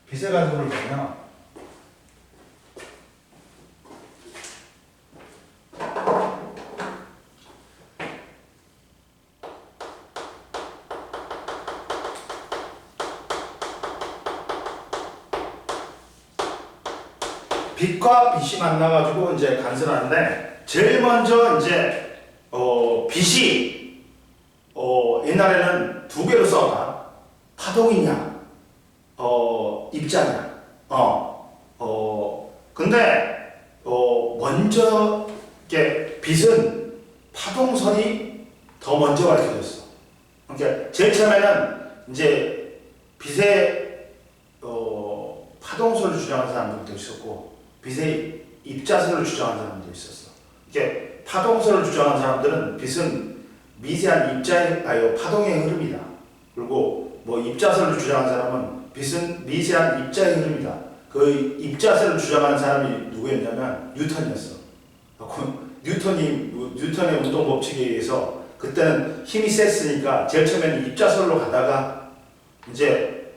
빛의 간섭을 보면 빛과 빛이 만나가지고 이제 간섭을 하는데 제일 먼저 이제 빛이 옛날에는 두 개로 써다. 파동이냐 입자냐 근데 먼저 이렇게 빛은 파동설이 더 먼저 밝혀졌어. 그러니까 제일 처음에는 이제 빛의 파동설을 주장하는 사람들도 있었고 빛의 입자설을 주장하는 사람도 있었어. 이게 파동설을 주장하는 사람들은 빛은 미세한 파동의 흐름이다. 그리고 뭐 입자설을 주장하는 사람은 빛은 미세한 입자의 흐름이다. 그 입자설을 주장하는 사람이 누구였냐면 뉴턴이었어. 뉴턴의 운동 법칙에 의해서 그때는 힘이 셌으니까 제일 처음에는 입자설로 가다가 이제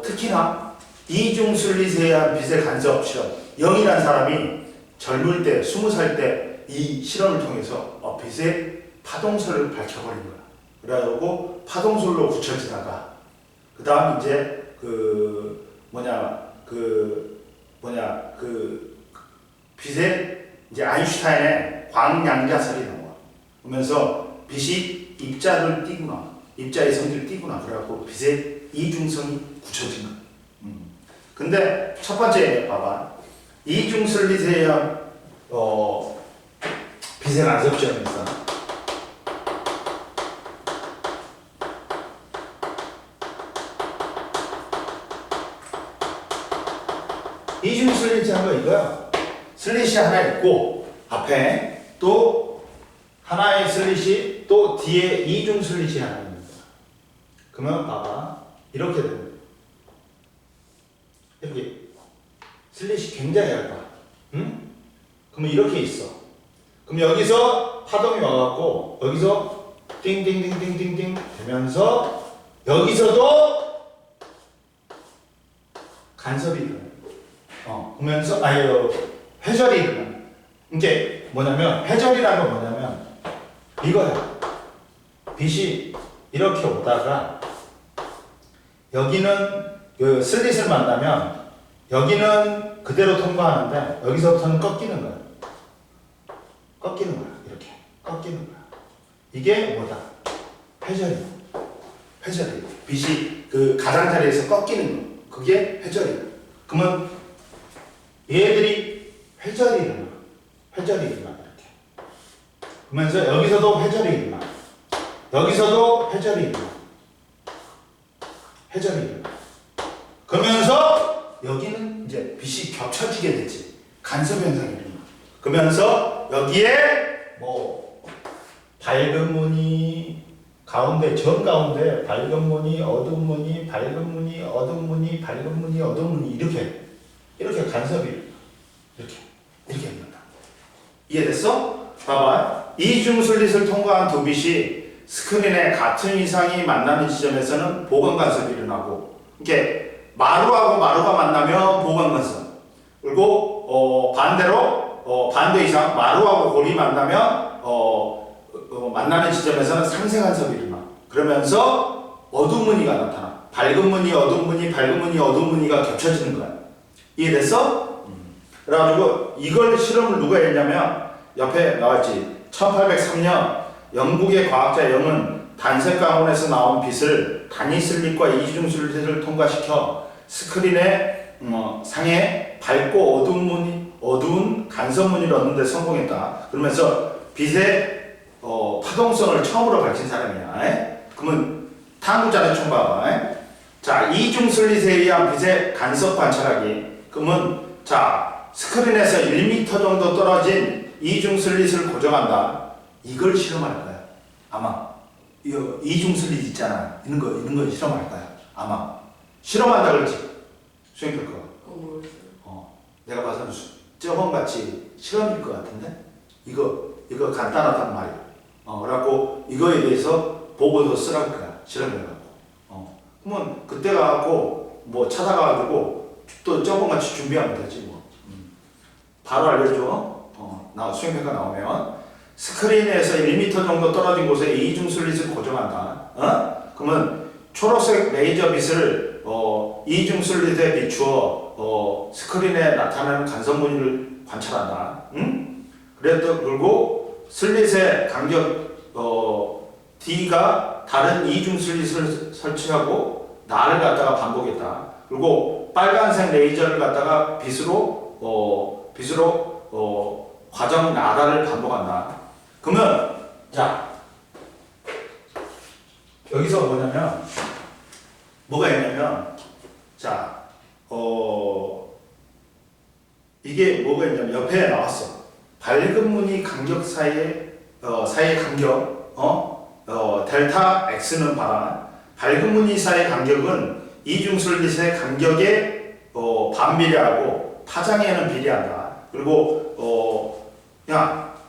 특히나 이중슬릿에 의한 빛의 간섭 실험. 영이라는 사람이 젊을 때 20살 때 이 실험을 통해서 빛의 파동설을 밝혀버린 거야. 그래가지고 파동설로 굳혀지다가 그 다음 이제 빛의 이제 아인슈타인의 광양자설이 나와. 그러면서 빛이 입자를 띠구나, 입자의 성질을 띠구나. 그래갖고 빛의 이중성이 굳혀진 거야. 근데 첫 번째 봐봐. 이중슬릿에 의한 빛의 간섭 시험이 있어. 이중슬릿이 한 거 이거야. 슬릿이 하나 있고 앞에 또 하나의 슬릿이 또 뒤에 이중슬릿이 하나 있는 거야. 그러면 봐봐. 이렇게 되는 거야. 이렇게 슬릿이 굉장히 얇아. 그러면 이렇게 있어. 그럼 여기서 파동이 와갖고 여기서 띵띵띵띵띵띵 되면서 여기서도 간섭이 일어나요. 그러면서 회절이 일어나요. 이게 뭐냐면 회절이라는 건 뭐냐면 이거야. 빛이 이렇게 오다가 여기는 그 슬릿을 만나면 여기는 그대로 통과하는데 여기서부터는 꺾이는 거야. 꺾이는 거야. 이렇게 꺾이는 거야. 이게 뭐다? 회절이야. 회절이. 빛이 그 가장자리에서 꺾이는 거. 그게 회절이야. 그러면 얘들이 회절이 일어나. 회절이 일어나. 이렇게. 그러면서 여기서도 회절이 일어나. 여기서도 회절이 일어나. 회절이 일어나. 그러면서 여기는 이제 빛이 겹쳐지게 되지. 간섭 현상이 일어나. 그러면서 여기에 뭐 밝은 무늬 가운데 전 가운데 밝은 무늬, 어두운 무늬, 밝은 무늬, 어두운 무늬, 밝은 무늬, 어두운 무늬 이렇게 간섭이 이렇게 일어나. 이해됐어? 봐봐. 이중 슬릿을 통과한 두 빛이 스크린에 같은 이상이 만나는 지점에서는 보건 간섭이 일어나고, 이렇게 마루하고 마루가 만나면 보건 간섭. 그리고 반대로 반대 이상 마루하고 골이 만나면 만나는 지점에서는 상쇄 간섭이 일어나. 그러면서 어두운 무늬가 나타나. 밝은 무늬, 어두운 무늬, 밝은 무늬, 어두운 무늬가 겹쳐지는 거야. 이해됐어? 그래가지고 이걸 실험을 누가 했냐면 옆에 나왔지. 1803년 영국의 과학자 영은 단색 가온에서 나온 빛을 단위 슬릿과 이중 슬릿을 통과시켜 스크린의 상에 밝고 어두운 무늬, 어두운 간섭 무늬를 얻는 데 성공했다. 그러면서 빛의 파동성을 처음으로 밝힌 사람이야. 그러면 탐구자료 좀 봐봐. 자, 이중 슬릿에 의한 빛의 간섭 관찰하기. 그러면 자, 스크린에서 1m 정도 떨어진 이중 슬릿을 고정한다. 이걸 실험할 거야. 아마 이거 이중 슬릿 있잖아. 이런 거 실험할 거야. 아마 실험한다 그러지. 수행평 거. 내가 봐서는 저번 같이 실험일 것 같은데. 이거 간단하단 말이야. 그래갖고 이거에 대해서 보고서 쓰라고 거야. 실험해갖고. 그러면 그때 가갖고 뭐 찾아가가지고 또 저번 같이 준비하면 되지 뭐. 바로 알려줘. 나 수행평가 나오면 스크린에서 1m 정도 떨어진 곳에 이중 슬릿을 고정한다. 그러면 초록색 레이저 빛을 이중 슬릿에 비추어 스크린에 나타나는 간섭 무늬를 관찰한다. 그리고 슬릿의 간격 D가 다른 이중 슬릿을 설치하고 나를 갖다가 반복했다. 그리고 빨간색 레이저를 갖다가 빛으로 과정 나라를 반복한다. 그러면 자 여기서 뭐가 있냐면 자 이게 뭐가 있냐면 옆에 나왔어. 밝은 무늬 간격 사이의 간격 델타 x는 봐라. 밝은 무늬 사이의 간격은 이중 슬릿의 간격에 반비례하고 파장에는 비례한다. 그리고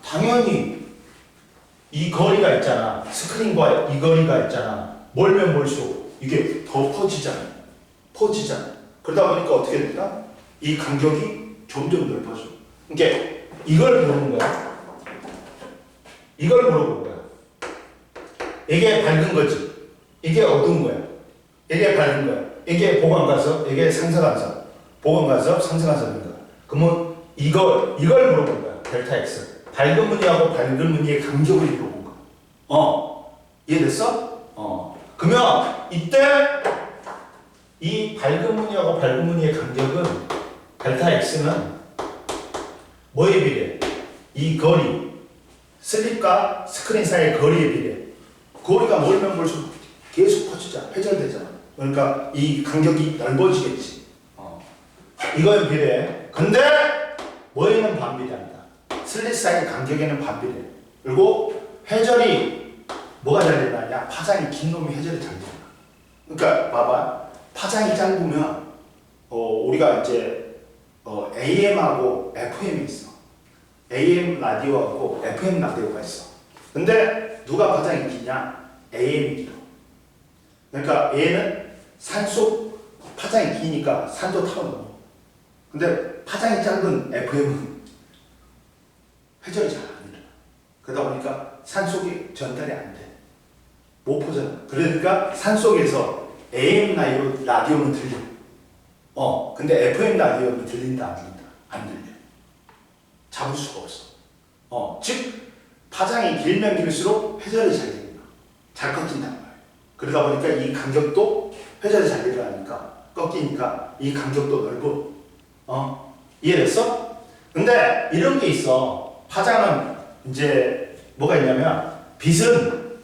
당연히 이 거리가 있잖아. 스크린과 이 거리가 있잖아. 멀면 멀수록 이게 더 퍼지잖아. 그러다 보니까 어떻게 될까? 이 간격이 점점 넓어져. 그러니까 이걸 모르는 거야. 이걸 물어본 거야. 이게 밝은 거지. 이게 어두운 거야. 이게 밝은 거야. 이게 보강간섭, 이게 상쇄간섭. 보강간섭, 상쇄간섭인 거야. 그러면 이걸 물어본 거야. 델타 X. 밝은 무늬하고 밝은 무늬의 간격을 물어본 거야. 이해됐어? 그러면 이때 이 밝은 무늬하고 밝은 무늬의 간격은 델타 X는 뭐에 비례? 이 거리, 슬립과 스크린 사이의 거리에 비례. 거리가 멀면 멀수록 계속 퍼지잖아. 회전되잖아. 그러니까 이 간격이 넓어지겠지. 이거에 비례. 근데 뭐에는 반비례한다. 슬릿 사이 간격에는 반비례. 그리고 회전이 뭐가 잘 되느냐? 파장이 긴 놈이 회전이 잘 된다. 그러니까 봐봐. 파장이 짧으면 우리가 이제 AM하고 FM이 있어. AM 라디오하고 FM 라디오가 있어. 근데 누가 파장이 기냐? AM이 길어. 그러니까 얘는 산속 파장이 기니까 산도 타고 넘어. 근데 파장이 짧은 FM은 회전이 잘 안 일어나. 그러다 보니까 산속이 전달이 안 돼. 못 보잖아. 그러니까 산속에서 AM 라디오는 들려. 근데 FM 라디오는 들린다, 안 들린다? 안 들려. 잡을 수가 없어. 즉, 파장이 길면 길수록 회전이 잘 됩니다. 잘 꺾인단 말이에요. 그러다 보니까 이 간격도 회전이 잘 일어나니까, 꺾이니까 이 간격도 넓어. 이해됐어? 근데 이런 게 있어. 파장은 이제 뭐가 있냐면, 빛은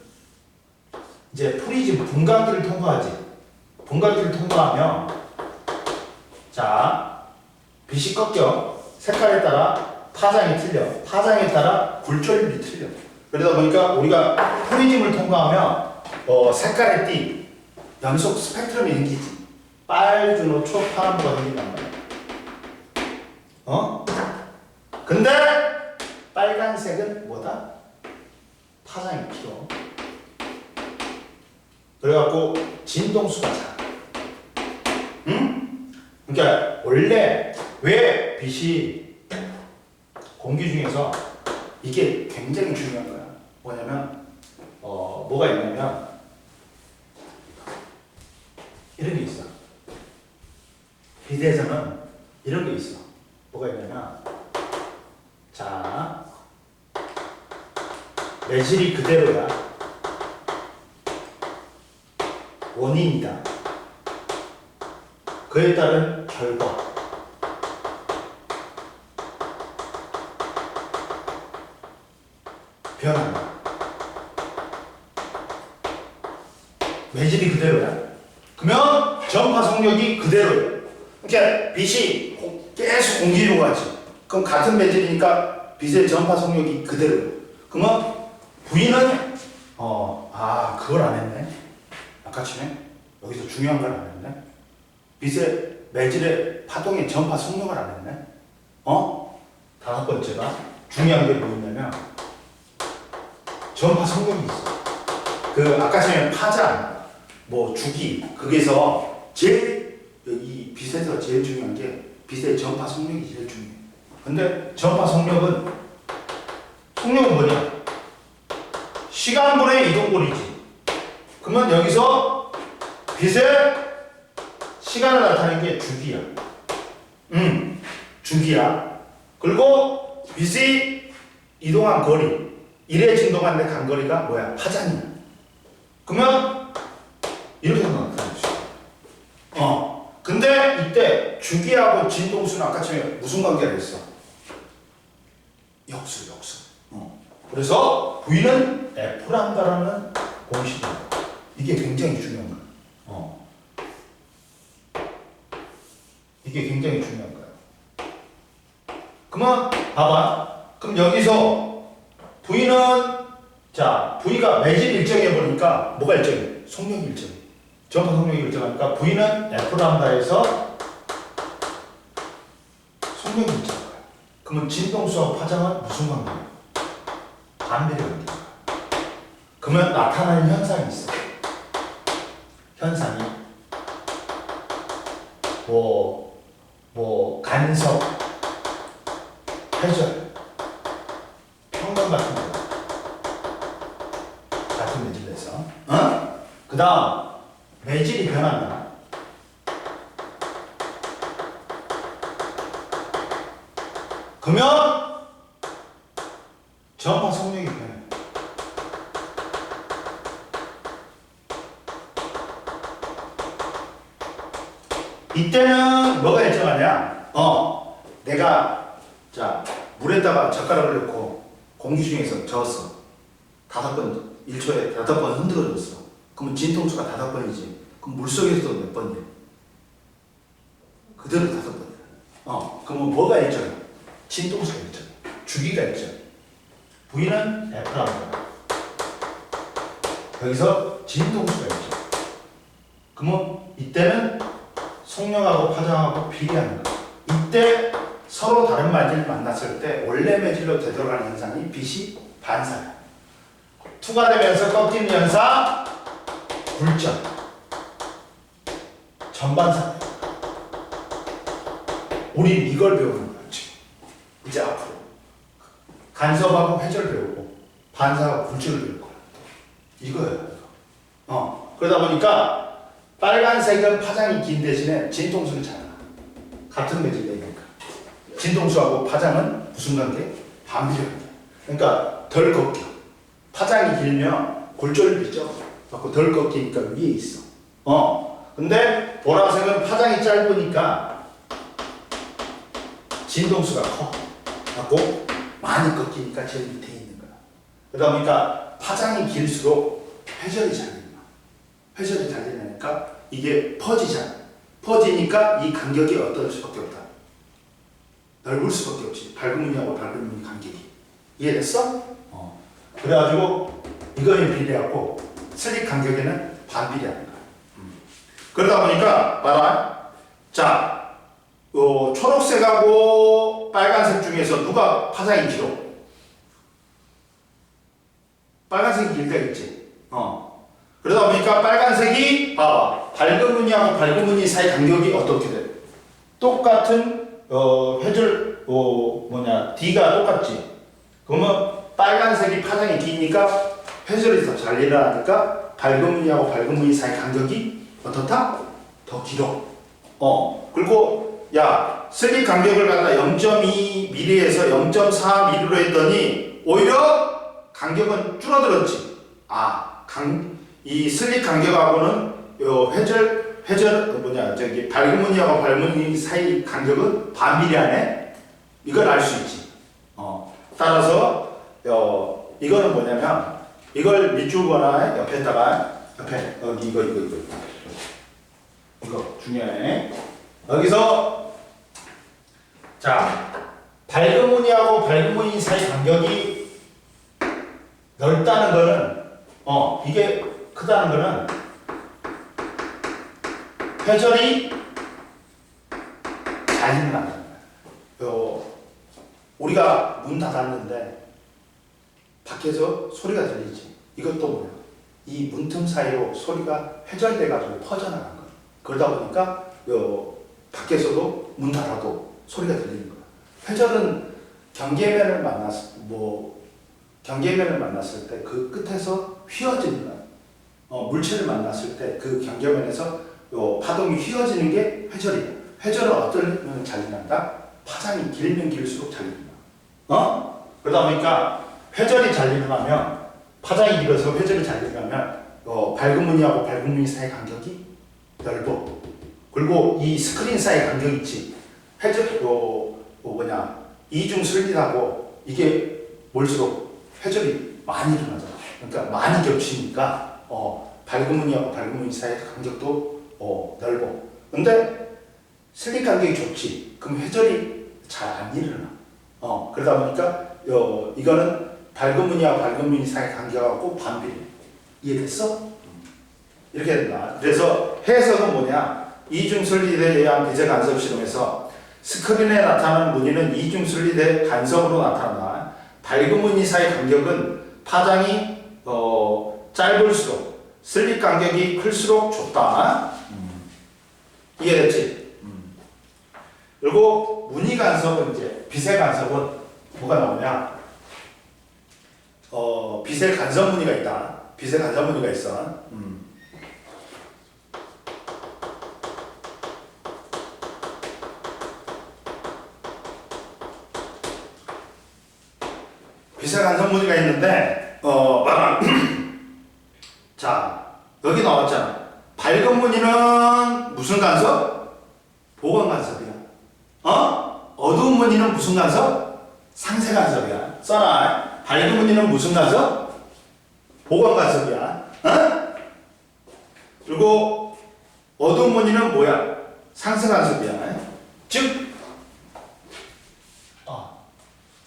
이제 프리즘 분광기를 통과하지. 분광기를 통과하면, 자, 빛이 꺾여. 색깔에 따라 파장이 틀려. 파장에 따라 굴절률이 틀려. 그러다 보니까 우리가 프리즘을 통과하면 색깔의 띠, 연속 스펙트럼이 생기지. 빨주노 초파란보가 생긴단 말이야. 근데 빨간색은 뭐다? 파장이 길어. 그래갖고 진동수가 작아. 응? 그러니까 원래 왜 빛이 공기 중에서 이게 굉장히 중요한 거야. 뭐냐면 뭐가 있냐면 이런 게 있어. 빛에서는 이런 게 있어. 뭐가 있냐면 자 매질이 그대로야. 원인이다. 그에 따른 결과. 변한다. 매질이 그대로야. 그러면 전파 속력이 그대로야. 그러니까 빛이 계속 공기로 가지. 그럼 같은 매질이니까 빛의 전파 속력이 그대로야. 그러면 V는 그걸 안 했네. 아까 전에 여기서 중요한 걸 안 했네. 빛의 매질의 파동의 전파 속력을 안 했네. 다섯 번째가 중요한 게 뭐냐면 전파 속력이 있어. 그 아까 전에 파장, 뭐 주기, 거기서 제일 이 빛에서 제일 중요한 게 빛의 전파 속력이 제일 중요해. 근데 전파 속력은 뭐냐? 시간분의 이동거리지. 그러면 여기서 빛의 시간을 나타내는 게 주기야. 주기야. 그리고 빛이 이동한 거리, 이래 진동하는데 간 거리가 뭐야? 파장이야. 그러면 이렇게 나타낼 수 있어. 근데 이때 주기하고 진동수는 아까 전에 무슨 관계를 했어? 역수. 그래서 V는 F란다라는 공식이야. 이게 굉장히 중요한 거야. 이게 굉장히 중요한 거야. 그러면 봐봐. 그럼 여기서 V는 V가 매질 일정해 보니까 뭐가 일정해? 속력이 일정해. 전파 속력이 일정하니까 V는 F란다에서 속력이 일정한 거야. 그러면 진동수와 파장은 무슨 관계야? 반비례 관계야. 그러면 나타나는 현상이 있어. 현상이 간섭, 회절, 평면 같은 거. 같은 매질에서. 그 다음, 매질이 변한다. 그러면 전파 속력이 변해. 이때는 뭐가 일정하냐? 내가 물에다가 젓가락을 넣고 공기 중에서 저었어. 5번, 1초에 5번 흔들어줬어. 그러면 진동수가 5번이지. 그럼 물속에서도 몇 번이야? 그대로 5번이야. 그러면 뭐가 일정해? 진동수가 일정해. 주기가 일정해. V는 F라고. 여기서 진동수가 일정해. 그러면 이때는 속력하고 파장하고 비례하는 거야. 이때 서로 다른 매질을 만났을 때 원래 매질로 되돌아가는 현상이 빛이 반사야. 투가 되면서 꺾이는 현상, 굴절, 전반사. 우린 이걸 배우는 거야 지금. 이제 앞으로 간섭하고 회절 배우고 반사하고 굴절을 배울 거야. 이거예요. 그러다 보니까 빨간색은 파장이 긴 대신에 진동수는 작아. 같은 매질이니까. 진동수하고 파장은 무슨 관계? 반비례 관계. 그러니까 덜 꺾여. 파장이 길면 골절이 죠. 덜 꺾이니까 위에 있어. 근데 보라색은 파장이 짧으니까 진동수가 커. 갖고 많이 꺾이니까 제일 밑에 있는 거야. 그러다 보니까 파장이 길수록 회절이 잘 된다. 회전이 잘 되니까 이게 퍼지잖아. 퍼지니까 이 간격이 어떨 수밖에 없다. 넓을 수밖에 없지. 밝은 문이하고 밝은 문 간격이. 이해됐어? 그래가지고 이거는 비례하고 슬릭 간격에는 반비례하는 거야. 그러다 보니까 봐라. 초록색하고 빨간색 중에서 누가 파장이 길어? 빨간색이 길 때가 있지. 그러다 보니까 빨간색이 봐봐. 밝은 무늬하고 밝은 무늬 사이 간격이 어떻게 돼? 똑같은 회절 D가 똑같지. 그러면 빨간색이 파장이 기니까 회절이 더 잘 일어나니까 밝은 무늬하고 밝은 무늬 사이 간격이 어떻다? 더 길어. 그리고 야 슬립 간격을 갖다 0.2mm에서 0.4mm로 했더니 오히려 간격은 줄어들었지. 이 슬립 간격하고는 밝은 무늬하고 밝은 무늬 사이 간격은 반미리하네. 이걸 알 수 있지. 따라서 이거는 뭐냐면 이걸 밑줄 거나 옆에다가 여기 이거 중요해. 여기서 자 밝은 무늬하고 밝은 무늬 사이 간격이 넓다는 거는 이게 크다는 거는 회절이 잘 일어난다는 거야. 우리가 문 닫았는데 밖에서 소리가 들리지. 이것도 뭐야? 이 문틈 사이로 소리가 회절돼가지고 퍼져나간 거야. 그러다 보니까 밖에서도 문 닫아도 소리가 들리는 거야. 회절은 경계면을 만났을 때 그 끝에서 휘어지는 거야. 물체를 만났을 때 그 경계면에서 파동이 휘어지는 게 회절이야. 회절은 어떤 잘 일어난다? 파장이 길면 길수록 잘 일어나. 그러다 보니까 회절이 잘 일어나면 파장이 길어서 회절이 잘 일어나면 밝은 무늬하고 밝은 무늬 사이 간격이 넓어. 그리고 이 스크린 사이 간격 있지. 회절 이중 슬릿하고 이게 뭘수록 회절이 많이 일어나잖아. 그러니까 많이 겹치니까 밝은 무늬하고 밝은 무늬 사이 간격도 넓어. 근데 슬릿 간격이 좁지. 그럼 회절이 잘 안 일어나. 그러다 보니까 이거는 밝은 무늬하고 밝은 무늬 사이 간격하고 반비례. 이해됐어? 이렇게 된다. 그래서 해석은 뭐냐? 이중 슬릿에 의한 비제 간섭 실험에서 스크린에 나타나는 무늬는 이중 슬릿의 간섭으로 나타난다. 밝은 무늬 사이 간격은 파장이 짧을수록 슬릿 간격이 클수록 좁다. 이해됐지? 그리고 무늬 간섭은 이제 빛의 간섭은 뭐가 나오냐? 빛의 간섭 무늬가 있다. 빛의 간섭 무늬가 있어. 빛의 간섭 무늬가 있는데 자 여기 나왔잖아. 밝은 무늬는 무슨 간섭? 보건 간섭이야. 어두운 무늬는 무슨 간섭? 상세 간섭이야. 써놔. 밝은 무늬는 무슨 간섭? 보건 간섭이야. 그리고 어두운 무늬는 뭐야? 상세 간섭이야. 즉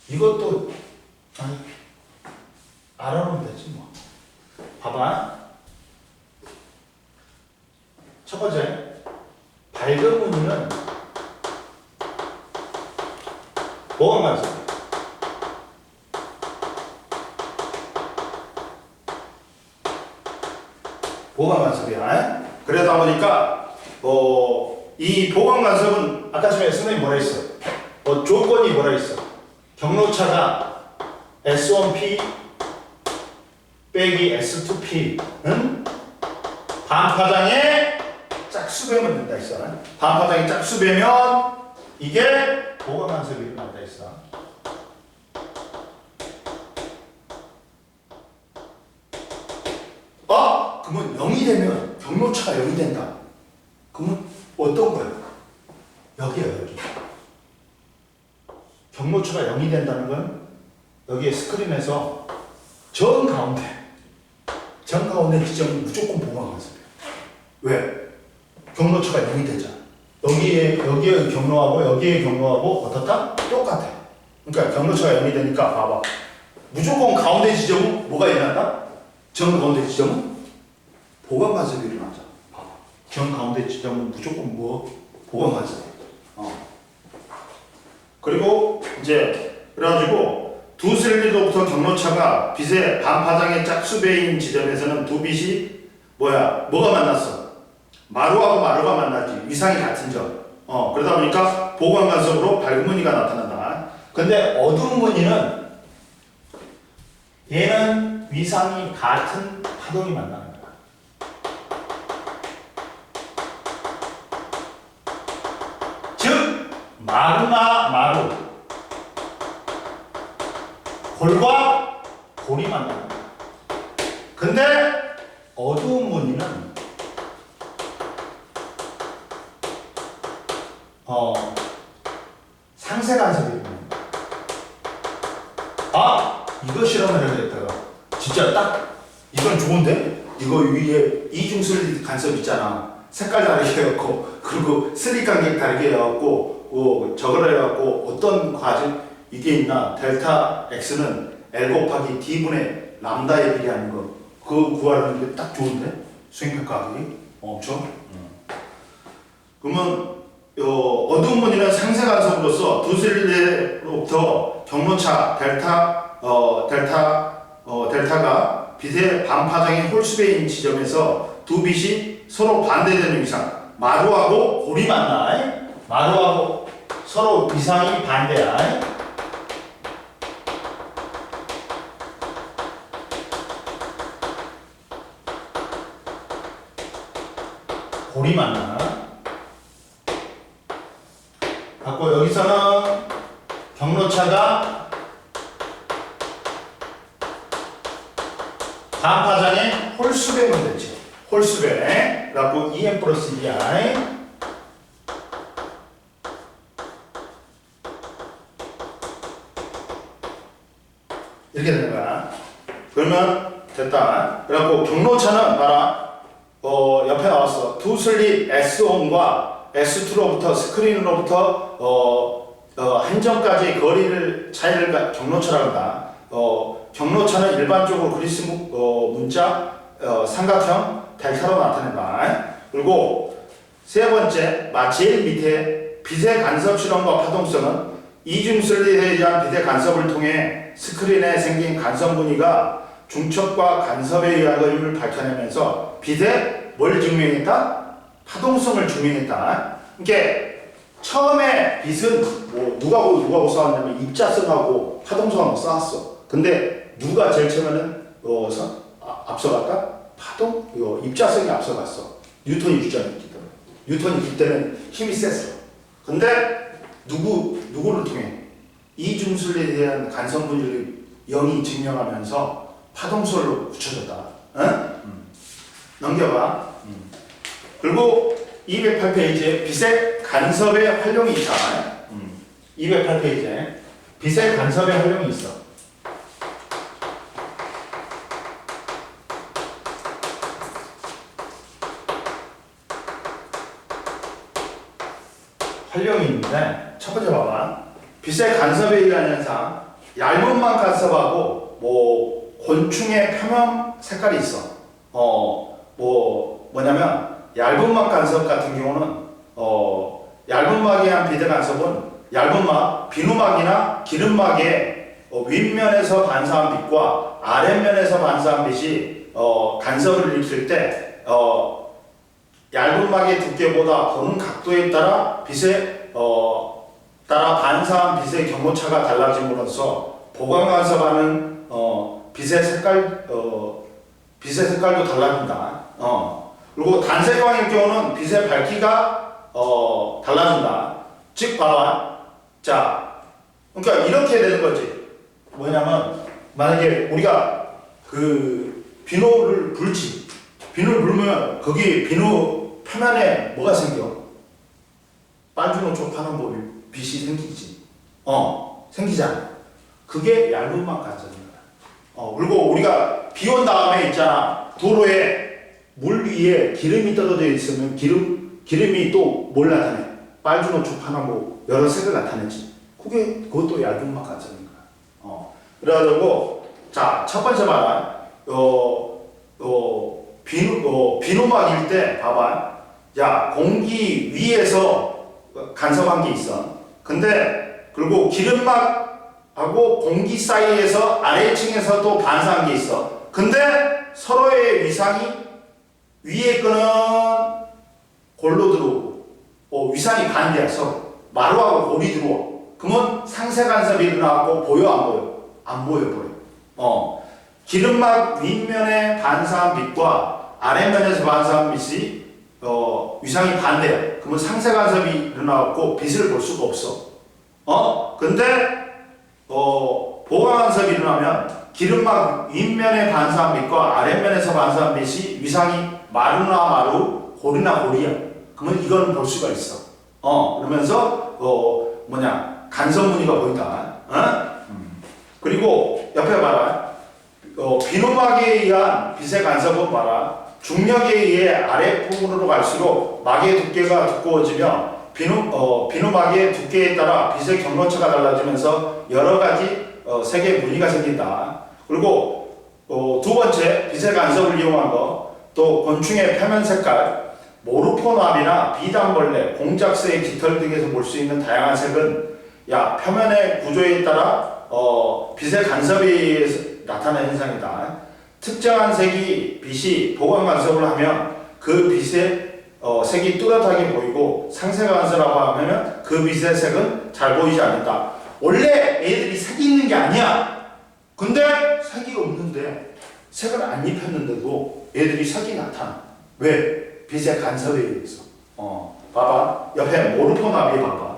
이것도 알아놓으면 되지 뭐. 봐봐. 첫 번째, 밝은 무늬는 보건 간섭. 보건 간섭이야. 그러다 보니까 이 보건 간섭은 아까 전에 선생님 뭐라 했어? 조건이 뭐라 했어? 경로차가 S1P 빼기 S2P는 반파장에 짝수배면 된다 했어. 반파장이 짝수배면 이게 보건 간섭이 일어난다 했어. 그러면 0이 되면 경로차가 0이 된다. 그러면 어떤 거야? 여기야 여기. 경로차가 0이 된다는 건 여기에 스크린에서 정 가운데 지점은 무조건 보건 간섭이야. 왜? 경로차가 0이 되잖아. 여기에 경로하고 여기에 경로하고 어떻다? 똑같아. 그러니까 경로차가 0이 되니까 봐봐. 무조건 가운데 지점은 뭐가 일어난다? 정 가운데 지점은 보건 간섭이 일어나자. 봐봐. 정 가운데 지점은 무조건 보건 간섭이야. 그리고 이제 그래가지고 두 두슬리로부터 경로차가 빛의 반파장의 짝수배인 지점에서는 두 빛이 뭐가 만났어? 마루하고 마루가 만나지. 위상이 같은 점. 그러다 보니까 보관간섭으로 밝은 무늬가 나타난다. 근데 어두운 무늬는 얘는 위상이 같은 파동이 만나는 거야. 즉 마루나 마루, 골과 골이 만나는 거야. 근데 어두운 무늬는 상세 간섭이 있는 거야. 이거 실험을 해야겠다가 진짜 딱 이건 좋은데? 이거 위에 이중슬립 간섭 있잖아. 색깔 다르게 해갖고 그리고 슬립 간격 다르게 해갖고 저걸 해갖고 어떤 과정 이게 있나? 델타 X는 L 곱하기 D분의 람다에 비례하는 거 그거 구하는 게 딱 좋은데? 수행평가하기 엄청. 그러면 어두운 무늬는 상세 간섭으로서 두슬리로부터 경로차 델타가 빛의 반파장의 홀수배인 지점에서 두 빛이 서로 반대되는 위상. 마루하고 골이 만나. 마루하고 서로 위상이 반대야. 골이 만나. 갖고 여기서는 경로차가 반파장의 홀수배면 되지. 홀수배. 그래갖고 EM 플러스 EI. 이렇게 되는 거야. 그러면 됐다. 그래갖고 경로차는 봐라. 옆에 나왔어. 두슬립 S1과 S2로부터 스크린으로부터 한 점까지 거리를 차이를 경로차라고 한다. 경로차는 일반적으로 그리스 문자 삼각형 델타로 나타낸다. 그리고 세 번째, 제일 밑에 빛의 간섭 실험과 파동성은 이중슬립에 의한 빛의 간섭을 통해 스크린에 생긴 간섭 무늬가 중첩과 간섭에 의한 의미를 밝혀내면서 빛의 뭘 증명했다? 파동성을 증명했다. 그러니까 처음에 빛은 누구하고 싸웠냐면 입자성하고 파동성하고 싸웠어. 근데 누가 제일 처음에는 앞서갔다? 파동? 입자성이 앞서갔어. 뉴턴이 주장했기 때문에. 뉴턴이 그때는 힘이 셌어. 근데 누구를 통해? 이중슬립에 대한 간섭 무늬를 0이 증명하면서 파동성으로 붙여졌다. 응? 넘겨봐. 그리고 208페이지에 빛의 간섭의 활용이 있잖아요. 208페이지에 빛의 간섭의 활용이 있어. 활용이 있는데 첫 번째 봐봐. 빛의 간섭에 의한 현상. 얇은 막 간섭하고 곤충의 표면 색깔이 있어. 뭐냐면 얇은 막 간섭 같은 경우는 얇은 막에 의한 빛의 간섭은 얇은 막, 비누막이나 기름막의 윗면에서 반사한 빛과 아랫면에서 반사한 빛이 간섭을 일으킬 때 얇은 막의 두께보다 보는 각도에 따라 따라 반사한 빛의 경로차가 달라짐으로써 보강 간섭하는 빛의 색깔도 달라진다. 그리고 단색광일 경우는 빛의 밝기가 달라진다. 즉 봐봐. 자, 그러니까 이렇게 되는 거지. 뭐냐면 만약에 우리가 그 비누를 불지. 비누를 불면 거기 비누 표면에 뭐가 생겨? 빨주노초 파는 빛이 생기지. 생기잖아. 그게 얇은 막 간섭인 거야. 그리고 우리가 비 온 다음에 있잖아. 도로에 물 위에 기름이 떨어져 있으면 기름이 또 뭘 나타내? 빨주노초 파나 여러 색을 나타내지. 그것도 얇은 막 간섭인 거야. 그래가지고 자, 첫 번째 봐라. 비누막일 때 봐봐. 야, 공기 위에서 간섭한 게 있어. 근데 그리고 기름막 하고 공기 사이에서 아래층에서 또 반사한 게 있어. 근데 서로의 위상이 위에 거는 골로 들어오고 위상이 반대야. 서로 마루하고 골이 들어와. 그러면 상세 간섭이 일어나고 보여 안 보여? 안 보여. 기름막 윗면에 반사한 빛과 아랫면에서 반사한 빛이 위상이 반대야. 그러면 상세 간섭이 일어나고 빛을 볼 수가 없어. 근데 보강 간섭이 일어나면 기름막 윗면에 반사한 빛과 아랫면에서 반사한 빛이 위상이 마루나 마루, 골이나 골이야. 그러면 이거는 볼 수가 있어. 그러면서 간섭 무늬가 보인다. 그리고 옆에 봐라. 비누막에 의한 빛의 간섭은 봐라. 중력에 의해 아래부분으로 갈수록 막의 두께가 두꺼워지며 비누막의 두께에 따라 빛의 경로처가 달라지면서 여러 가지 색의 무늬가 생긴다. 그리고 두 번째 빛의 간섭을 이용한 거, 또 곤충의 표면 색깔, 모르포납이나 비단벌레, 공작새의 깃털 등에서 볼 수 있는 다양한 색은 표면의 구조에 따라 빛의 간섭에 의해서 나타나는 현상이다. 특정한 색이 빛이 보강 간섭을 하면 그 빛의 색이 뚜렷하게 보이고 상세 간섭이라고 하면 그 빛의 색은 잘 보이지 않는다. 원래 애들이 색이 있는 게 아니야. 근데 색이 없는데 색을 안 입혔는데도 애들이 색이 나타나. 왜? 빛의 간섭에 의해서. 봐봐. 옆에 모르포나비 봐봐.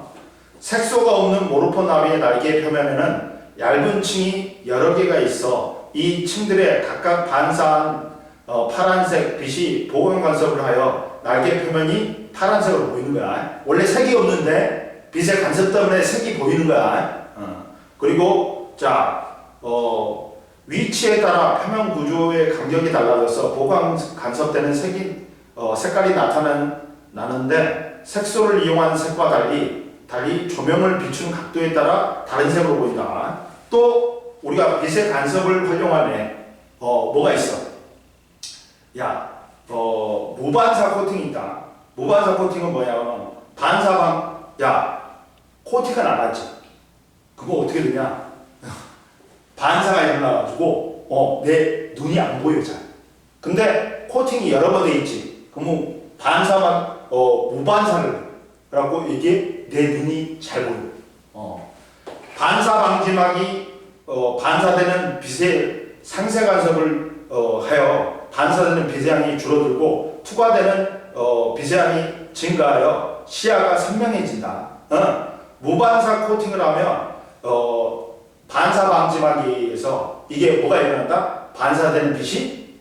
색소가 없는 모르포나비의 날개 표면에는 얇은 층이 여러 개가 있어 이 층들에 각각 반사한 파란색 빛이 보강 간섭을 하여 날개 표면이 파란색으로 보이는 거야. 원래 색이 없는데 빛의 간섭 때문에 색이 보이는 거야. 그리고 위치에 따라 표면 구조의 간격이 달라져서 보강 간섭 때는 색깔이 나는데 색소를 이용한 색과 달리 조명을 비추는 각도에 따라 다른 색으로 보인다. 또 우리가 빛의 간섭을 활용하네. 뭐가 있어? 무반사 코팅이 있다. 무반사 코팅은 뭐냐? 코팅가 나갔지. 그거 어떻게 되냐? 반사가 일어나가지고 내 눈이 안 보여 잘. 근데 코팅이 여러 번 돼 있지. 그러면 무반사를 그래갖고 이게 내 눈이 잘 보여. 반사 방지막이 반사되는 빛의 상세 간섭을 하여 반사되는 빛의 양이 줄어들고 투과되는 빛의 양이 증가하여 시야가 선명해진다. 무반사 코팅을 하면 반사 방지막에 의해서 이게 뭐가 일어난다? 반사되는 빛이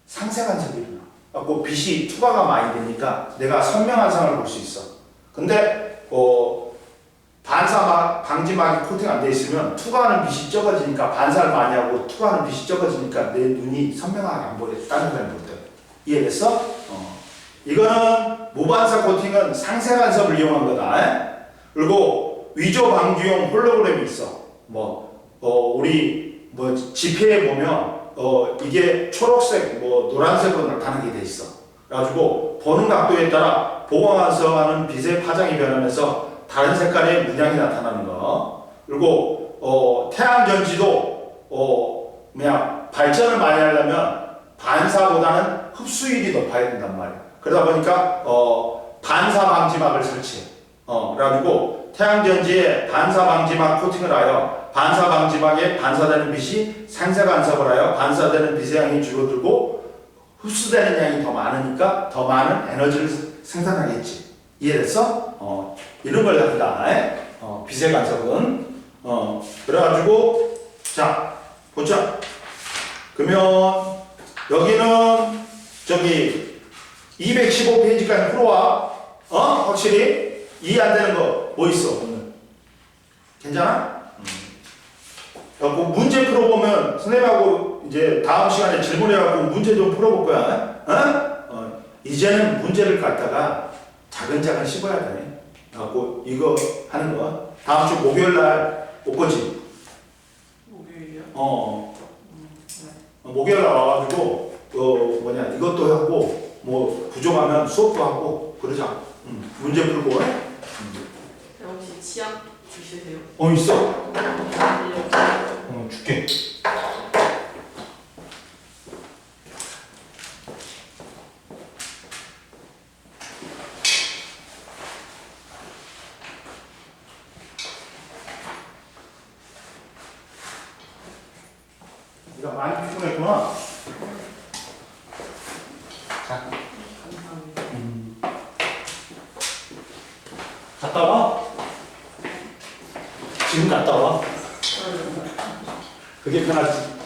상세 간섭이 일어나. 그래서 빛이 투과가 많이 되니까 내가 선명한 상을 볼 수 있어. 근데 반사 방지막이 코팅 안 돼 있으면 투과하는 빛이 적어지니까 반사를 많이 하고 투과하는 빛이 적어지니까 내 눈이 선명하게 안 보여. 다른 사람이 볼 때. 이해됐어? 이거는 무반사 코팅은 상세 간섭을 이용한 거다. 그리고 위조 방지용 홀로그램이 있어. 우리 지폐에 보면 이게 초록색, 노란색으로 나타나게 돼 있어. 그래가지고 보는 각도에 따라 보강간섭하는 빛의 파장이 변하면서 다른 색깔의 문양이 나타나는 거. 그리고 태양전지도 발전을 많이 하려면 반사보다는 흡수율이 높아야 된단 말이야. 그러다 보니까 반사 방지막을 설치해. 그래가지고 태양전지에 반사 방지막 코팅을 하여 반사 방지막에 반사되는 빛이 상세 간섭을 하여 반사되는 빛의 양이 줄어들고 흡수되는 양이 더 많으니까 더 많은 에너지를 생산하겠지. 이해됐어? 이런 걸 합니다. 빛의 간섭은. 그래가지고 보자. 그러면 여기는 215페이지까지 풀어와. 확실히 이해 안 되는 거 뭐 있어 오늘? 괜찮아? 문제 풀어보면 선생님하고 이제 다음 시간에 질문해갖고 문제 좀 풀어볼 거야. 이제는 문제를 갖다가 자근자근 씹어야 돼. 그래갖고 이거 하는 거 다음 주 목요일 날 올 거지? 목요일이요? 목요일 날 와가지고 이것도 하고 부족하면 수업도 하고 그러자. 문제 풀고. 혹시 치약 주시세요? 있어. 아니요. 줄게. 네가 많이 피곤했구나. 자, 감사합니다. 갔다 와. 지금 갔다 와. 그게 편하지.